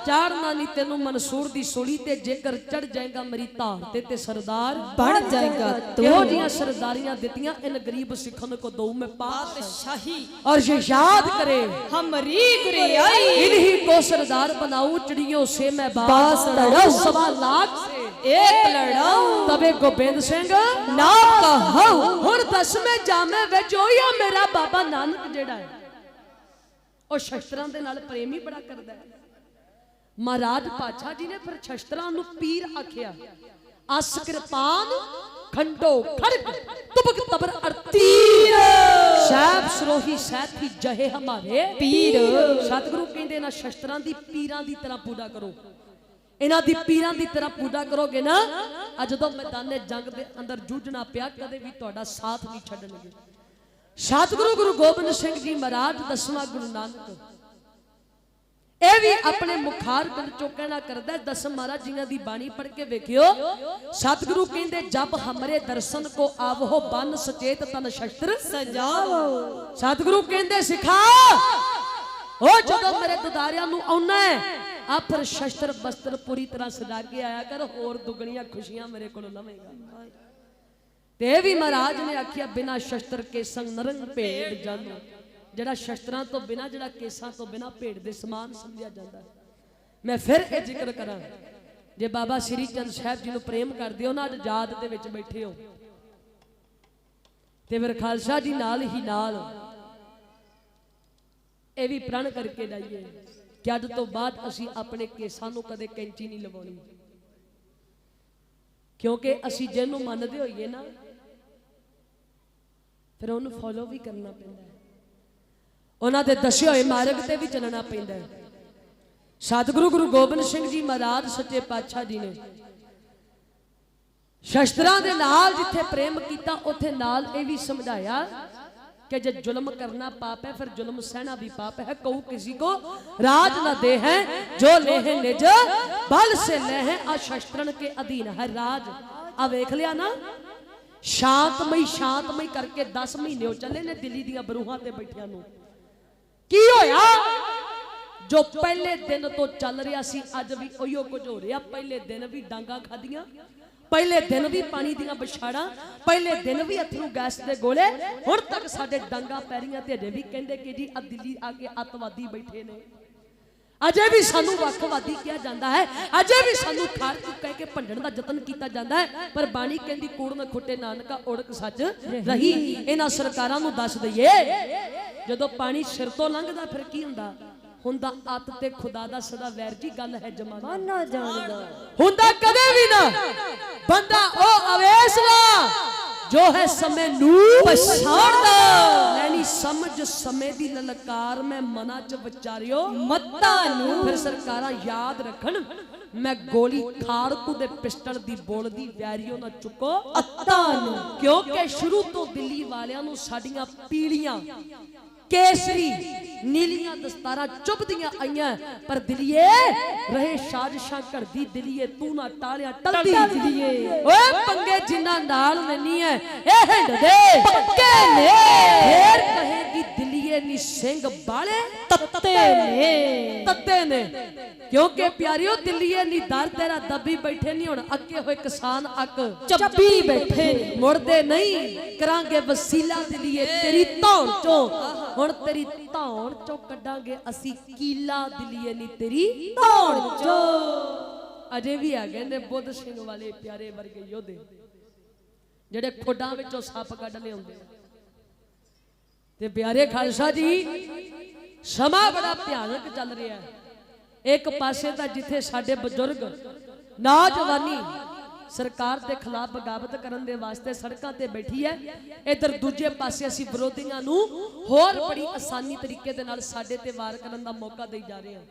ਚਾੜਨਾ ਨਹੀਂ ਤੈਨੂੰ ਮਨਸੂਰ ਦੀ ਸੋਲੀ ਤੇ ਜੇਕਰ ਚੜ ਜਾਏਗਾ ਮੇਰੀ ਧਾਰ ਤੇ ਸਰਦਾਰ ਬਣ ਜਾਏਗਾ ਤੂੰ ਇਹੋ ਜੀਆਂ ਸਰਦਾਰੀਆਂ ਦਿੱਤੀਆਂ ਇਨ ਗਰੀਬ ਸਿੱਖਨ ਕੋ ਦਊ ਮੈਂ पातशाही और ये याद करे हमारी गुरियाई इन्हीं को सरदार बनाऊं चिड़ियों से मैं बास लड़ाऊं। 1.25 से एक लड़ाऊं तबे गोबिंद सिंह ना कहो हुण 10वें जामे विच ओया मेरा बाबा नानक जेड़ा है ਉਹ ਸ਼ਸਤਰਾਂ ਦੇ ਨਾਲ ਪ੍ਰੇਮ ਹੀ ਬੜਾ ਕਰਦਾ ਹੈ। ਮਹਾਰਾਜ ਪਾਤਸ਼ਾਹ ਜੀ ਨੇ ਫਿਰ ਸ਼ਸਤਰਾਂ ਨੂੰ ਪੀਰ ਆਖਿਆ। ਅਸ ਕਿਰਪਾਨ ਖੰਡੋ ਖੜਕ ਤੁਬਕ ਤਬਰ ਅਰਤੀਰ ਸਾਹਿਬ ਸਰੋਹੀ ਸਾਥੀ ਜਹੇ ਹਮਾਰੇ ਪੀਰ। ਸਤਿਗੁਰੂ ਕਹਿੰਦੇ ਨਾ ਸ਼ਸਤਰਾਂ ਦੀ ਪੀਰਾਂ ਦੀ ਤਰ੍ਹਾਂ ਪੂਜਾ ਕਰੋ। ਇਹਨਾਂ ਦੀ ਪੀਰਾਂ ਦੀ ਤਰ੍ਹਾਂ ਪੂਜਾ ਕਰੋਗੇ ਨਾ ਅੱਜ ਜਦੋਂ ਮੈਦਾਨੇ ਜੰਗ ਦੇ ਅੰਦਰ ਜੂਝਣਾ ਪਿਆ ਕਦੇ ਵੀ ਤੁਹਾਡਾ ਸਾਥ ਨਹੀਂ ਛੱਡਣਗੇ। ਸਤਿਗੁਰੂ ਗੁਰੂ ਗੋਬਿੰਦ ਸਿੰਘ ਜੀ ਮਹਾਰਾਜ 10ਵਾਂ ਗੁਰੂ ਨਾਨਕ ਇਹ ਵੀ ਆਪਣੇ ਮੁਖਾਰ ਗੰਢ ਚੋਂ ਕਹਿਣਾ ਕਰਦਾ 10 ਮਹਾਰਾਜ ਜੀਆਂ ਦੀ ਬਾਣੀ ਪੜ੍ਹ ਕੇ ਵੇਖਿਓ। ਸਤਿਗੁਰੂ ਕਹਿੰਦੇ ਜਬ ਹਮਰੇ ਦਰਸ਼ਨ ਕੋ ਆਵੋ ਬਨ ਸਚੇਤ ਤਨ ਸ਼ਸਤਰ सजाओ ਸਤਿਗੁਰੂ ਕਹਿੰਦੇ ਸਿਖਾ ਉਹ ਜਦੋਂ ਮੇਰੇ ਦੁਦਾਰਿਆਂ ਨੂੰ ਆਉਣਾ ਹੈ ਆ ਫਿਰ ਸ਼ਸਤਰ ਬਸਤਰ ਪੂਰੀ ਤਰ੍ਹਾਂ ਸਜਾ ਕੇ ਆਇਆ ਕਰ ਹੋਰ ਦੁਗਣੀਆਂ ਖੁਸ਼ੀਆਂ ਮੇਰੇ ਕੋਲ ਲਵੇਂਗਾ। ਤੇ ਇਹ ਵੀ ਮਹਾਰਾਜ ਨੇ ਆਖਿਆ ਬਿਨਾ ਸ਼ਸਤਰ ਕੇ ਸੰਗ ਨਰੰਗ ਭੇਡ ਜਨ ਜਿਹੜਾ ਸ਼ਸਤਰਾਂ ਤੋਂ ਬਿਨਾ ਜਿਹੜਾ ਕੇਸਾਂ ਤੋਂ ਬਿਨਾ ਭੇਡ ਦੇ ਸਮਾਨ ਸਮਝਿਆ ਜਾਂਦਾ। ਮੈਂ ਫਿਰ ਇਹ ਜ਼ਿਕਰ ਕਰਾਂ ਜੇ ਬਾਬਾ ਸ੍ਰੀ ਚੰਦ ਸਾਹਿਬ ਜੀ ਨੂੰ ਪ੍ਰੇਮ ਕਰਦੇ ਹੋ ਨਾ ਅੱਜ ਯਾਦ ਦੇ ਵਿੱਚ ਬੈਠੇ ਹੋ ਤੇ ਫਿਰ ਖਾਲਸਾ ਜੀ ਨਾਲ ਹੀ ਨਾਲ ਇਹ ਵੀ ਪ੍ਰਣ ਕਰਕੇ ਜਾਈਏ ਕਿ ਅੱਜ ਤੋਂ ਬਾਅਦ ਅਸੀਂ ਆਪਣੇ ਕੇਸਾਂ ਨੂੰ ਕਦੇ ਕੈਂਚੀ ਨਹੀਂ ਲਵਾਉਣੀ ਕਿਉਂਕਿ ਅਸੀਂ ਜਿਹਨੂੰ ਮੰਨਦੇ ਹੋਈਏ ਨਾ ਫਿਰ ਉਹਨੂੰ ਫੋਲੋ ਵੀ ਕਰਨਾ ਪੈਂਦਾ ਹੈ। ਉਹਨਾਂ ਦੇ ਦੱਸੇ ਹੋਏ ਮਾਰਗ ਤੇ ਵੀ ਚੱਲਣਾ ਪੈਂਦਾ ਹੈ। ਸਤਿਗੁਰੂ ਗੁਰੂ ਗੋਬਿੰਦ ਸਿੰਘ ਜੀ ਮਹਾਰਾਜ ਸੱਚੇ ਪਾਤਸ਼ਾਹ ਜੀ ਨੇ ਸ਼ਸਤਰਾਂ ਦੇ ਨਾਲ ਜਿੱਥੇ ਪ੍ਰੇਮ ਕੀਤਾ ਉੱਥੇ ਨਾਲ ਇਹ ਵੀ ਸਮਝਾਇਆ कि जब जुल्म करना पाप है फिर जुल्म सहना भी पाप है। कहूं किसी को राज न दे है जो ले है निज बल से ले है अशस्त्रन के अधीन है राज। आ वेख लिया ना शांतमई करके 10 महीने हो चले ने दिल्ली दियां बरूहां ते बैठियां नूं की होया जो पहले दिन तो चल रहा सी अज भी उहियो कुछ हो रहा। पहले दिन भी डांगा खादियां पहले दिन भी पानी दियां बछाड़ा पहले दिन भी अथरू गैस दे गोले हुण तक साडे डांगा पैरियां ते अजे भी कहंदे कि जी दिल्ली आके अतवादी बैठे ने अजे भी सानू वखवादी किया जाता है अजे भी सानू खार चुक कह के भंडण दा यतन किया जाता है। पर बाणी कहंदी कूड़ न खुटे नानका उड़क सच रही। इन्हां सरकारां नू दस दईए जदों पानी सिर तो लंघदा फिर की हुंदा हुंदा अत ते खुदा दा सदा वैर जी गल है जमाना ना जानदा हुंदा कदे भी ना बंदा ओ अवेसला जो है समय नू पछाड़दा नैनी समझ समय दी ललकार मैं मना च विचारियो मत्ता नू। फिर सरकारां याद रखन मैं गोली खाड़कू दे पिस्टल दी बोलदी वैरियो ना चुको अत्ता नू क्योंकि शुरू तो दिल्ली वालियां नू साडियां पीड़ियां केसरी नीलियां दस्तारा चुभदियां आईयां पर दिलिए रहे साजिशां करदी दिलिए तू ना टालिया टलदी दिलिए ओए पंगे जिन्ना नाल नहीं है ए हिंड दे पक्के ने फिर कहेगी दिलिए नी सिंह बाले तत्ते ने क्योंकि प्यारियो दिलिए नी दर तेरा दबी बैठे नहीं हुण अके होए किसान अक चब्बी बैठे मुड़दे नहीं करांगे वसीला दिलिए तेरी धौण चों हुण तेरी धौण चों कड्डांगे असी कीला दिलिए नी तेरी धौण चों। अजे भी आ गए ने बुद्ध सिंह वाले प्यारे वर्गे योधे जेड़े खोडां विचों सप कढ लिआउंदे ते प्यारे खालसा जी समा बड़ा भयानक चल रहा है। एक पासे तां जिथे साडे बजुर्ग नौजवानी सरकार के खिलाफ बगावत करने दे वास्ते सड़कों ते बैठी है इधर दूजे पासे असी विरोधियों नूं होर बड़ी आसानी तरीके दे नाल साडे ते वार करन दा मौका दे जा रहे हैं।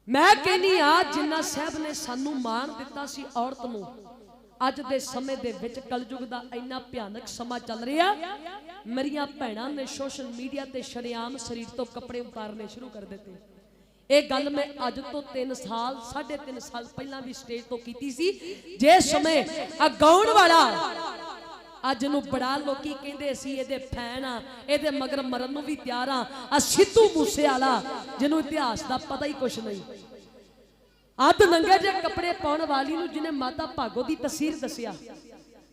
मैं कहनी आ जिन्ना साहब ने सानू मान दिता सी औरत नूं अज दे समय दे विच कलयुग दा इन्ना भयानक समा चल रहा मेरियां भैणां ने सोशल मीडिया ते शरेआम शरीर तो कपड़े उतारने शुरू कर दिते। ਇਹ ਗੱਲ ਮੈਂ ਅੱਜ ਤੋਂ 3 ਸਾਲ 3.5 ਸਾਲ ਪਹਿਲਾਂ ਵੀ ਸਟੇਜ ਤੋਂ ਕੀਤੀ ਸੀ। ਜਿਸ ਸਮੇਂ ਆ ਗਾਉਣ ਵਾਲਾ ਅੱਜ ਨੂੰ ਬੜਾ ਲੋਕੀ ਕਹਿੰਦੇ ਸੀ ਇਹਦੇ ਫੈਨ ਆ, ਇਹਦੇ ਮਗਰ ਮਰਨ ਨੂੰ ਵੀ ਤਿਆਰ ਆ ਸਿੱਧੂ ਮੂਸੇਵਾਲਾ ਜਿਹਨੂੰ ਇਤਿਹਾਸ ਦਾ ਪਤਾ ਹੀ ਕੁਛ ਨਹੀਂ। ਅੱਧ ਨੰਗੇ ਜੇ ਕੱਪੜੇ ਪਾਉਣ ਵਾਲੀ ਨੂੰ ਜਿਹਨੇ ਮਾਤਾ ਭਾਗੋ ਦੀ ਤਸਵੀਰ ਦੱਸਿਆ,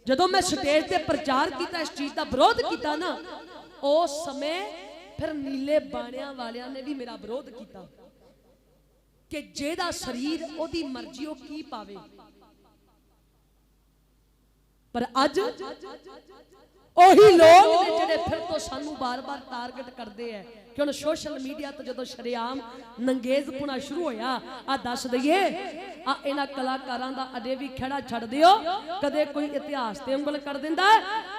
ਜਦੋਂ ਮੈਂ ਸਟੇਜ ਤੇ ਪ੍ਰਚਾਰ ਕੀਤਾ, ਇਸ ਚੀਜ਼ ਦਾ ਵਿਰੋਧ ਕੀਤਾ ਨਾ, ਉਸ ਸਮੇਂ ਫਿਰ ਨੀਲੇ ਬਾਣਿਆਂ ਵਾਲਿਆਂ ਨੇ ਵੀ ਮੇਰਾ ਵਿਰੋਧ ਕੀਤਾ ਕਿ ਜਿਹਦਾ ਸਰੀਰ ਉਹਦੀ ਮਰਜ਼ੀ ਉਹ ਕੀ ਪਾਵੇ। ਪਰ ਅੱਜ ਉਹੀ ਲੋਕ ਨੇ ਜਿਹੜੇ ਫਿਰ ਤੋਂ ਸਾਨੂੰ ਬਾਰ-ਬਾਰ ਟਾਰਗੇਟ ਕਰਦੇ ਆ ਕਿ ਹੁਣ ਸੋਸ਼ਲ ਮੀਡੀਆ ਤੇ ਜਦੋਂ ਸ਼ਰੇਆਮ ਨੰਗੇਜ਼ਪੁਣਾ ਸ਼ੁਰੂ ਹੋਇਆ, ਆ ਦੱਸ ਦਈਏ ਆ ਇਹਨਾਂ ਕਲਾਕਾਰਾਂ ਦਾ ਅਜੇ ਵੀ ਖੜਾ ਛੱਡ ਦਿਓ। ਕਦੇ ਕੋਈ ਇਤਿਹਾਸ ਤੇ ਉਂਗਲ ਕਰ ਦਿੰਦਾ,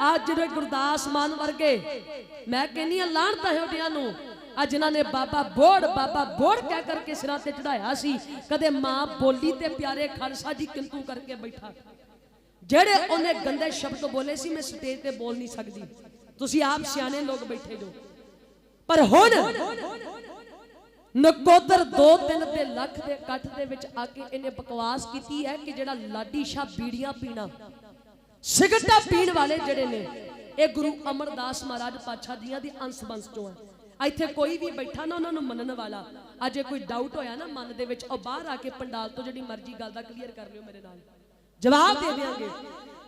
ਆ ਜਿਹੜੇ ਗੁਰਦਾਸ ਮਾਨ ਵਰਗੇ, ਮੈਂ ਕਹਿੰਨੀ ਆ ਲਾਹਨਤ ਹੈ ਉਹਦਿਆਂ ਨੂੰ, ਆ ਜਿਨ੍ਹਾਂ ਨੇ ਬਾਬਾ ਬੋੜ ਕਹਿ ਕਰਕੇ ਸਿਰਾਂ ਤੇ ਚੜਾਇਆ ਸੀ, ਕਦੇ ਮਾਂ ਬੋਲੀ ਤੇ ਪਿਆਰੇ ਖਾਲਸਾ ਜੀ ਕਿੰਤੂ ਕਰਕੇ ਬੈਠਾ। ਜਿਹੜੇ ਉਹਨੇ ਗੰਦੇ ਸ਼ਬਦ ਬੋਲੇ ਸੀ, ਮੈਂ ਸਟੇਜ ਤੇ ਬੋਲ ਨਹੀਂ ਸਕਦੀ, ਤੁਸੀਂ ਆਪ ਸਿਆਣੇ ਲੋਕ ਬੈਠੇ ਜੋ। ਪਰ ਹੁਣ ਨਕੋਦਰ 2-3 ਦੇ ਲੱਖ ਦੇ ਇਕੱਠ ਦੇ ਵਿੱਚ ਆ ਕੇ ਇਹਨੇ ਬਕਵਾਸ ਕੀਤੀ ਹੈ ਕਿ ਜਿਹੜਾ ਲਾਡੀ ਸ਼ਾਹ ਬੀੜੀਆਂ ਪੀਣਾ, ਸਿਗਰਟਾਂ ਪੀਣ ਵਾਲੇ ਜਿਹੜੇ ਨੇ, ਇਹ ਗੁਰੂ ਅਮਰਦਾਸ ਮਹਾਰਾਜ ਪਾਤਸ਼ਾਹ ਜੀਆਂ ਦੀ ਅੰਸ਼ ਬੰਸ ਚੋਂ ਹੈ। ਇੱਥੇ ਕੋਈ ਵੀ ਬੈਠਾ ਨਾ ਉਹਨਾਂ ਨੂੰ ਮੰਨਣ ਵਾਲਾ, ਅਜੇ ਕੋਈ ਡਾਊਟ ਹੋਇਆ ਨਾ ਮਨ ਦੇ ਵਿੱਚ, ਉਹ ਬਾਹਰ ਆ ਕੇ ਪੰਡਾਲ ਤੋਂ ਜਿਹੜੀ ਮਰਜ਼ੀ ਗੱਲ ਦਾ ਕਲੀਅਰ ਕਰ ਲਿਓ, ਮੇਰੇ ਨਾਲ ਜਵਾਬ ਦੇ ਦੇਵਾਂਗੇ।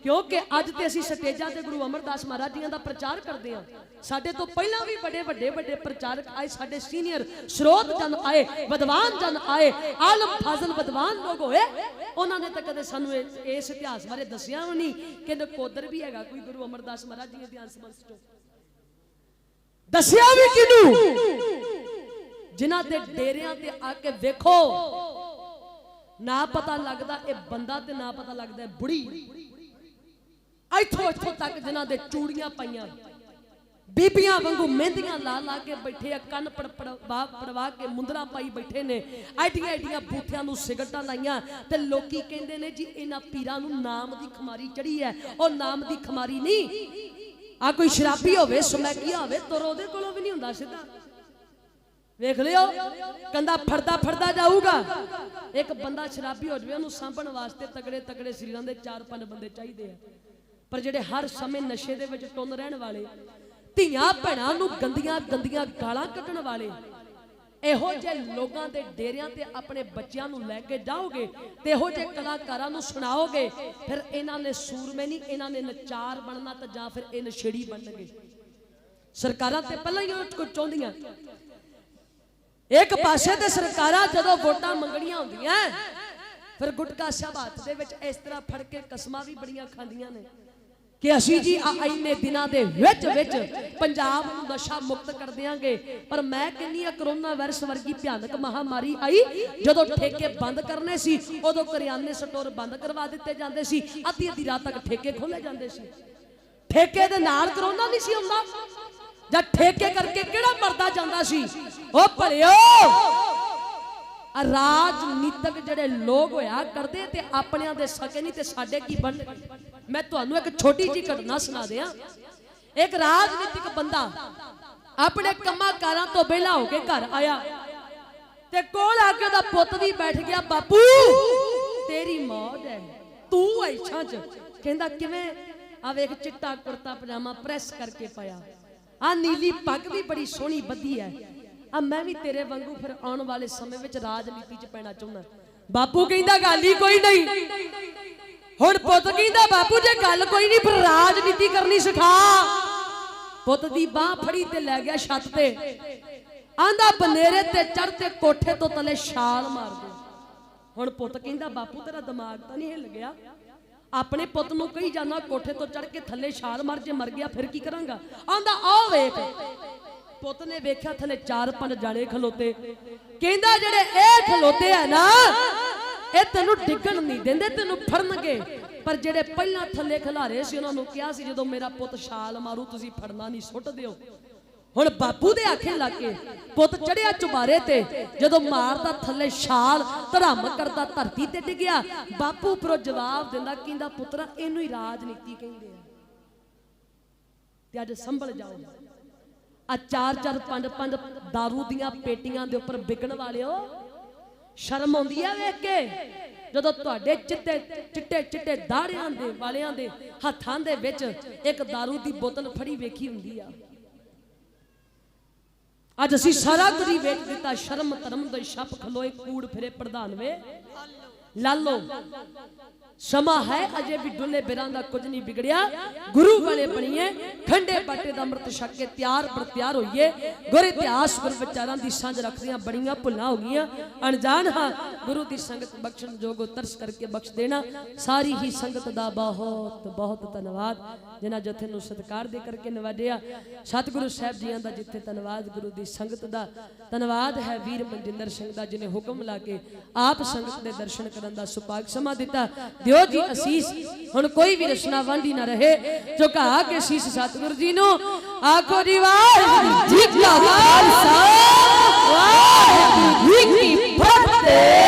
ਕਿਉਂਕਿ ਅੱਜ ਤੇ ਅਸੀਂ ਸਟੇਜਾਂ ਤੇ ਗੁਰੂ ਅਮਰਦਾਸ ਮਹਾਰਾਜ ਜੀਆਂ ਦਾ ਪ੍ਰਚਾਰ ਕਰਦੇ ਹਾਂ। ਸਾਡੇ ਤੋਂ ਪਹਿਲਾਂ ਵੀ ਵੱਡੇ ਪ੍ਰਚਾਰਕ ਆਏ, ਸਾਡੇ ਸੀਨੀਅਰ ਸਰੋਤ ਜਨ ਆਏ, ਵਿਦਵਾਨ ਜਨ ਆਏ, ਆਲਮ ਫਾਜ਼ਲ ਵਿਦਵਾਨ ਲੋਕ ਹੋਏ, ਉਹਨਾਂ ਨੇ ਤਾਂ ਕਦੇ ਸਾਨੂੰ ਇਸ ਇਤਿਹਾਸ ਬਾਰੇ ਦੱਸਿਆ ਵੀ ਨਹੀਂ ਕਿ ਨਕੋਦਰ ਵੀ ਹੈਗਾ ਕੋਈ ਗੁਰੂ ਅਮਰਦਾਸ ਮਹਾਰਾਜ ਜੀ ਦੇ ਅੰਸ਼ ਬੰਸ ਚੋਂ। ਦੱਸਿਆ ਵੀ ਕਿਹਨੂੰ? ਜਿਨ੍ਹਾਂ ਦੇ ਡੇਰਿਆਂ ਤੇ ਆ ਕੇ ਵੇਖੋ, ਨਾ ਪਤਾ ਲੱਗਦਾ ਇਹ ਬੰਦਾ ਤੇ ਨਾ ਪਤਾ ਲੱਗਦਾ ਬੁੜੀ। ਇੱਥੋਂ ਤੱਕ ਜਿਨ੍ਹਾਂ ਦੇ ਚੂੜੀਆਂ ਪਾਈਆਂ, ਬੀਬੀਆਂ ਵਾਂਗੂ ਮਹਿੰਦੀਆਂ ਲਾ ਕੇ ਬੈਠੇ ਆ, ਕੰਨ ਪੜਵਾ ਕੇ ਮੁੰਦਰਾ ਪਾਈ ਬੈਠੇ ਨੇ, ਐਡੀਆਂ ਬੂਥਿਆਂ ਨੂੰ ਸਿਗਰਟਾਂ ਲਾਈਆਂ, ਤੇ ਲੋਕੀ ਕਹਿੰਦੇ ਨੇ ਜੀ ਇਹਨਾਂ ਪੀਰਾਂ ਨੂੰ ਨਾਮ ਦੀ ਖਮਾਰੀ ਚੜੀ ਹੈ। ਉਹ ਨਾਮ ਦੀ ਖਮਾਰੀ ਨਹੀਂ, ਆ ਕੋਈ ਸ਼ਰਾਬੀ ਹੋਵੇ, ਸਮੈਕੀਆ ਹੋਵੇ, ਤੁਰ ਉਹਦੇ ਕੋਲੋਂ ਵੀ ਨਹੀਂ ਹੁੰਦਾ ਸਿੱਧਾ। ਵੇਖ ਲਿਓ, ਕੰਦਾ ਫੜਦਾ ਜਾਊਗਾ। ਇੱਕ ਬੰਦਾ ਸ਼ਰਾਬੀ ਹੋ ਜਾਵੇ, ਉਹਨੂੰ ਸਾਂਭਣ ਵਾਸਤੇ ਤਗੜੇ ਸਰੀਰਾਂ ਦੇ 4-5 ਬੰਦੇ ਚਾਹੀਦੇ ਆ। ਪਰ ਜਿਹੜੇ ਹਰ ਸਮੇਂ ਨਸ਼ੇ ਦੇ ਵਿੱਚ ਟੁੰਨ ਰਹਿਣ ਵਾਲੇ, ਧੀਆਂ ਭੈਣਾਂ ਨੂੰ ਗੰਦੀਆਂ ਗਾਲਾਂ ਕੱਢਣ ਵਾਲੇ, ਇਹੋ ਜਿਹੇ ਲੋਕਾਂ ਦੇ ਡੇਰਿਆਂ ਤੇ ਆਪਣੇ ਬੱਚਿਆਂ ਨੂੰ ਲੈ ਕੇ ਜਾਓਗੇ ਤੇ ਇਹੋ ਜਿਹੇ ਕਲਾਕਾਰਾਂ ਨੂੰ ਸੁਣਾਓਗੇ, ਫਿਰ ਇਹਨਾਂ ਨੇ ਸੂਰਮੇ ਨਹੀਂ, ਇਹਨਾਂ ਨੇ ਨਚਾਰ ਬਣਨਾ, ਤਾਂ ਜਾਂ ਫਿਰ ਇਹ ਨਸ਼ੇੜੀ ਬਣਨਗੇ। ਸਰਕਾਰਾਂ ਤੇ ਪਹਿਲਾਂ ਹੀ ਉਹ ਚਾਹੁੰਦੀਆਂ। ਇੱਕ ਪਾਸੇ ਤੇ ਸਰਕਾਰਾਂ ਜਦੋਂ ਵੋਟਾਂ ਮੰਗਣੀਆਂ ਹੁੰਦੀਆਂ, ਫਿਰ ਗੁਟਕਾ ਸਾਹਿਬ ਹੱਥ ਦੇ ਵਿੱਚ ਇਸ ਤਰ੍ਹਾਂ ਫੜ ਕੇ ਕਸਮਾਂ ਵੀ ਬੜੀਆਂ ਖਾਂਦੀਆਂ ਨੇ ਕਿ ਅਸੀਂ ਜੀ ਇੰਨੇ ਦਿਨਾਂ ਦੇ ਵਿੱਚ ਪੰਜਾਬ ਨੂੰ ਨਸ਼ਾ ਮੁਕਤ ਕਰ ਦਿਆਂਗੇ। ਪਰ ਮੈਂ ਕਹਿੰਦੀ ਆ, ਕਰੋਨਾ ਵਾਇਰਸ ਵਰਗੀ ਭਿਆਨਕ ਮਹਾਮਾਰੀ ਆਈ, ਜਦੋਂ ਠੇਕੇ ਬੰਦ ਕਰਨੇ ਸੀ, ਉਦੋਂ ਕਰਿਆਨੇ ਸਟੋਰ ਬੰਦ ਕਰਵਾ ਦਿੱਤੇ ਜਾਂਦੇ ਸੀ, ਅੱਧੀ ਰਾਤ ਤੱਕ ਠੇਕੇ ਖੋਲੇ ਜਾਂਦੇ ਸੀ। ਠੇਕੇ ਦੇ ਨਾਲ ਕਰੋਨਾ ਨਹੀਂ ਸੀ ਹੁੰਦਾ, ਜਾਂ ਠੇਕੇ ਕਰਕੇ ਕਿਹੜਾ ਮਰਦਾ ਜਾਂਦਾ ਸੀ। ਉਹ ਭਲਿਓ, ਰਾਜਨੀਤਿਕ ਜਿਹੜੇ ਲੋਕ ਹੋਇਆ ਕਰਦੇ ਤੇ ਆਪਣਿਆਂ ਦੇ ਸਕੇ ਨਹੀਂ, ਤੇ ਸਾਡੇ ਕੀ ਬਣ। ਮੈਂ ਤੁਹਾਨੂੰ ਇੱਕ ਛੋਟੀ ਜਿਹੀ ਘਟਨਾ ਸੁਣਾ ਦਿਆਂ। ਇੱਕ ਰਾਜਨੀਤਿਕ ਬੰਦਾ ਆਪਣੇ ਕੰਮਾਂ ਕਾਰਾਂ ਤੋਂ ਵਿਹਲਾ ਹੋ ਕੇ ਘਰ ਆਇਆ, ਤੇ ਕੋਲ ਆ ਕੇ ਉਹਦਾ ਪੁੱਤ ਵੀ ਬੈਠ ਗਿਆ। ਬਾਪੂ ਤੇਰੀ ਮੌਤ ਹੈ, ਤੂੰ ਐਛਾਂ ਚ। ਕਹਿੰਦਾ ਕਿਵੇਂ? ਆ ਵੇਖ, ਚਿੱਟਾ ਕੁੜਤਾ ਪਜਾਮਾ ਪ੍ਰੈਸ ਕਰਕੇ ਪਾਇਆ, ਆ ਨੀਲੀ ਪੱਗ ਵੀ ਬੜੀ ਸੋਹਣੀ ਬੱਧੀ ਹੈ, ਆ ਮੈਂ ਵੀ ਤੇਰੇ ਵਾਂਗੂ ਫਿਰ ਆਉਣ ਵਾਲੇ ਸਮੇਂ ਵਿੱਚ ਰਾਜਨੀਤੀ 'ਚ ਪੈਣਾ ਚਾਹੁੰਦਾ। ਬਾਪੂ ਕਹਿੰਦਾ ਗੱਲ ਹੀ ਕੋਈ ਨਹੀਂ। ਹੁਣ ਪੁੱਤ ਕਹਿੰਦਾ ਬਾਪੂ ਜੇ ਗੱਲ ਕੋਈ ਨਹੀਂ, ਫਿਰ ਰਾਜਨੀਤੀ ਕਰਨੀ ਸਿਖਾ। ਪੁੱਤ ਦੀ ਬਾਹ ਫੜੀ ਤੇ ਲੈ ਗਿਆ ਛੱਤ ਤੇ, ਆਂਦਾ ਬਨੇਰੇ ਤੇ ਚੜ ਤੇ ਕੋਠੇ ਤੋਂ ਤਲੇ ਛਾਲ ਮਾਰ ਦੇ। ਹੁਣ ਪੁੱਤ ਕਹਿੰਦਾ ਬਾਪੂ ਤੇਰਾ ਦਿਮਾਗ ਤਾਂ ਨਹੀਂ ਹਿੱਲ ਗਿਆ? ਆਪਣੇ ਪੁੱਤ ਨੂੰ ਕਹੀ ਜਾਣਾ ਕੋਠੇ ਤੋਂ ਚੜ ਕੇ ਥੱਲੇ ਛਾਲ ਮਾਰ, ਜੇ ਮਰ ਗਿਆ ਫਿਰ ਕੀ ਕਰਾਂਗਾ? ਆਂਦਾ ਆਹ ਵੇਖ। ਪੁੱਤ ਨੇ ਵੇਖਿਆ ਥੱਲੇ 4-5 ਜਾਣੇ ਖਲੋਤੇ। ਕਹਿੰਦਾ ਜਿਹੜੇ ਇਹ ਖਲੋਤੇ ਆ ਨਾ, ਇਹ ਤੈਨੂੰ ਡਿੱਗਣ ਨਹੀਂ ਦਿੰਦੇ, ਤੈਨੂੰ ਫੜਨਗੇ। ਪਰ ਜਿਹੜੇ ਪਹਿਲਾਂ ਥੱਲੇ ਖਿਲਾਰੇ ਸੀ, ਉਹਨਾਂ ਨੂੰ ਕਿਹਾ ਸੀ ਜਦੋਂ ਮੇਰਾ ਪੁੱਤ ਛਾਲ ਮਾਰੂ ਤੁਸੀਂ ਫੜਨਾ ਨਹੀਂ, ਸੁੱਟ ਦਿਓ। ਹੁਣ ਬਾਪੂ ਦੇ ਆਖੇ ਲੱਗ ਕੇ ਪੁੱਤ ਚੜਿਆ ਚੁਬਾਰੇ ਤੇ, ਜਦੋਂ ਮਾਰਦਾ ਥੱਲੇ ਛਾਲ, ਧਰਮ ਕਰਦਾ ਧਰਤੀ ਤੇ ਡਿੱਗਿਆ। ਬਾਪੂ ਪਰੋ ਜਵਾਬ ਦਿੰਦਾ, ਕਹਿੰਦਾ ਪੁੱਤਰਾ ਇਹਨੂੰ ਹੀ ਰਾਜਨੀਤੀ ਕਹਿੰਦੇ ਆ। ਤੇ ਅੱਜ ਸੰਭਲ ਜਾਓ, ਆ 4-4 5-5 ਦਾਰੂ ਦੀਆਂ ਪੇਟੀਆਂ ਦੇ ਉੱਪਰ ਵਿਕਣ ਵਾਲਿਓ, ਸ਼ਰਮ ਆਉਂਦੀ ਆ ਵੇਖ ਕੇ ਜਦੋਂ ਤੁਹਾਡੇ ਚਿੱਟੇ ਚਿੱਟੇ ਚਿੱਟੇ ਦਾੜਿਆਂ ਦੇ ਵਾਲਿਆਂ ਦੇ ਹੱਥਾਂ ਦੇ ਵਿੱਚ ਇੱਕ दारू ਦੀ ਬੋਤਲ ਫੜੀ ਵੇਖੀ ਹੁੰਦੀ ਆ। ਅੱਜ ਅਸੀਂ ਸਾਰਾ ਕੁਝ ਹੀ ਵੇਚ ਦਿੱਤਾ। ਸ਼ਰਮ ਧਰਮ ਦੇ ਛੱਪ ਖਲੋਏ ਕੂੜ ਫਿਰੇ ਪ੍ਰਧਾਨ ਵੇ ਲਾਲੋ। ਸਮਾਂ ਹੈ ਅਜੇ ਵੀ ਡੁੱਲੇ ਬਿਰਾਂ ਦਾ ਕੁਝ ਨਹੀਂ ਵਿਗੜਿਆ। ਗੁਰੂ ਵਾਲੇ ਬਣੀਏ ਖੰਡੇ ਬਾਟੇ ਦਾ ਅੰਮ੍ਰਿਤ ਛਕ ਕੇ ਤਿਆਰ ਬਰ ਤਿਆਰ ਹੋਈਏ। ਗੁਰ ਇਤਿਹਾਸ ਗੁਰ ਵਿਚਾਰਾਂ ਦੀ ਸਾਂਝ ਰੱਖਦੀਆਂ ਬੜੀਆਂ ਭੁੱਲਾਂ ਹੋ ਗਈਆਂ। ਅਣਜਾਣ ਹਾਂ ਗੁਰੂ ਦੀ ਸੰਗਤ ਬਖਸ਼ਣ ਜੋਗੋ ਤਰਸ ਕਰਕੇ ਬਖਸ਼ ਦੇਣਾ। ਸਾਰੀ ਹੀ ਸੰਗਤ ਦਾ ਬਹੁਤ ਬਹੁਤ ਧੰਨਵਾਦ ਜਿਨ੍ਹਾਂ ਜਥੇ ਨੂੰ ਸਤਿਕਾਰ ਦੇ ਕਰਕੇ ਨਵਾਜਿਆ। ਸਤਿਗੁਰੂ ਸਾਹਿਬ ਜੀਆਂ ਦਾ ਜਿੱਥੇ ਧੰਨਵਾਦ, ਗੁਰੂ ਦੀ ਸੰਗਤ ਦਾ ਧੰਨਵਾਦ ਹੈ। ਵੀਰ ਮਨਜਿੰਦਰ ਸਿੰਘ ਦਾ ਜਿਹਨੇ ਹੁਕਮ ਲਾ ਕੇ ਆਪ ਸੰਗਤ ਦੇ ਦਰਸ਼ਨ ਕਰਨ ਦਾ ਸੁਭਾਗ ਸਮਾਂ ਦਿੱਤਾ। ਦਿਓ ਜੀ ਅਸੀਸ। ਹੁਣ ਕੋਈ ਵੀ ਰਸਨਾ ਵਾਂਢੀ ਨਾ ਰਹੇ। ਝੁਕਾ ਕੇ ਸੀਸ ਸਤਿਗੁਰੂ ਜੀ ਨੂੰ ਆਖੋ ਜੀ ਵਾਹਿਗੁਰੂ ਜੀ ਕਾ ਖਾਲਸਾ ਵਾਹਿਗੁਰੂ ਜੀ ਕੀ ਫਤਿਹ।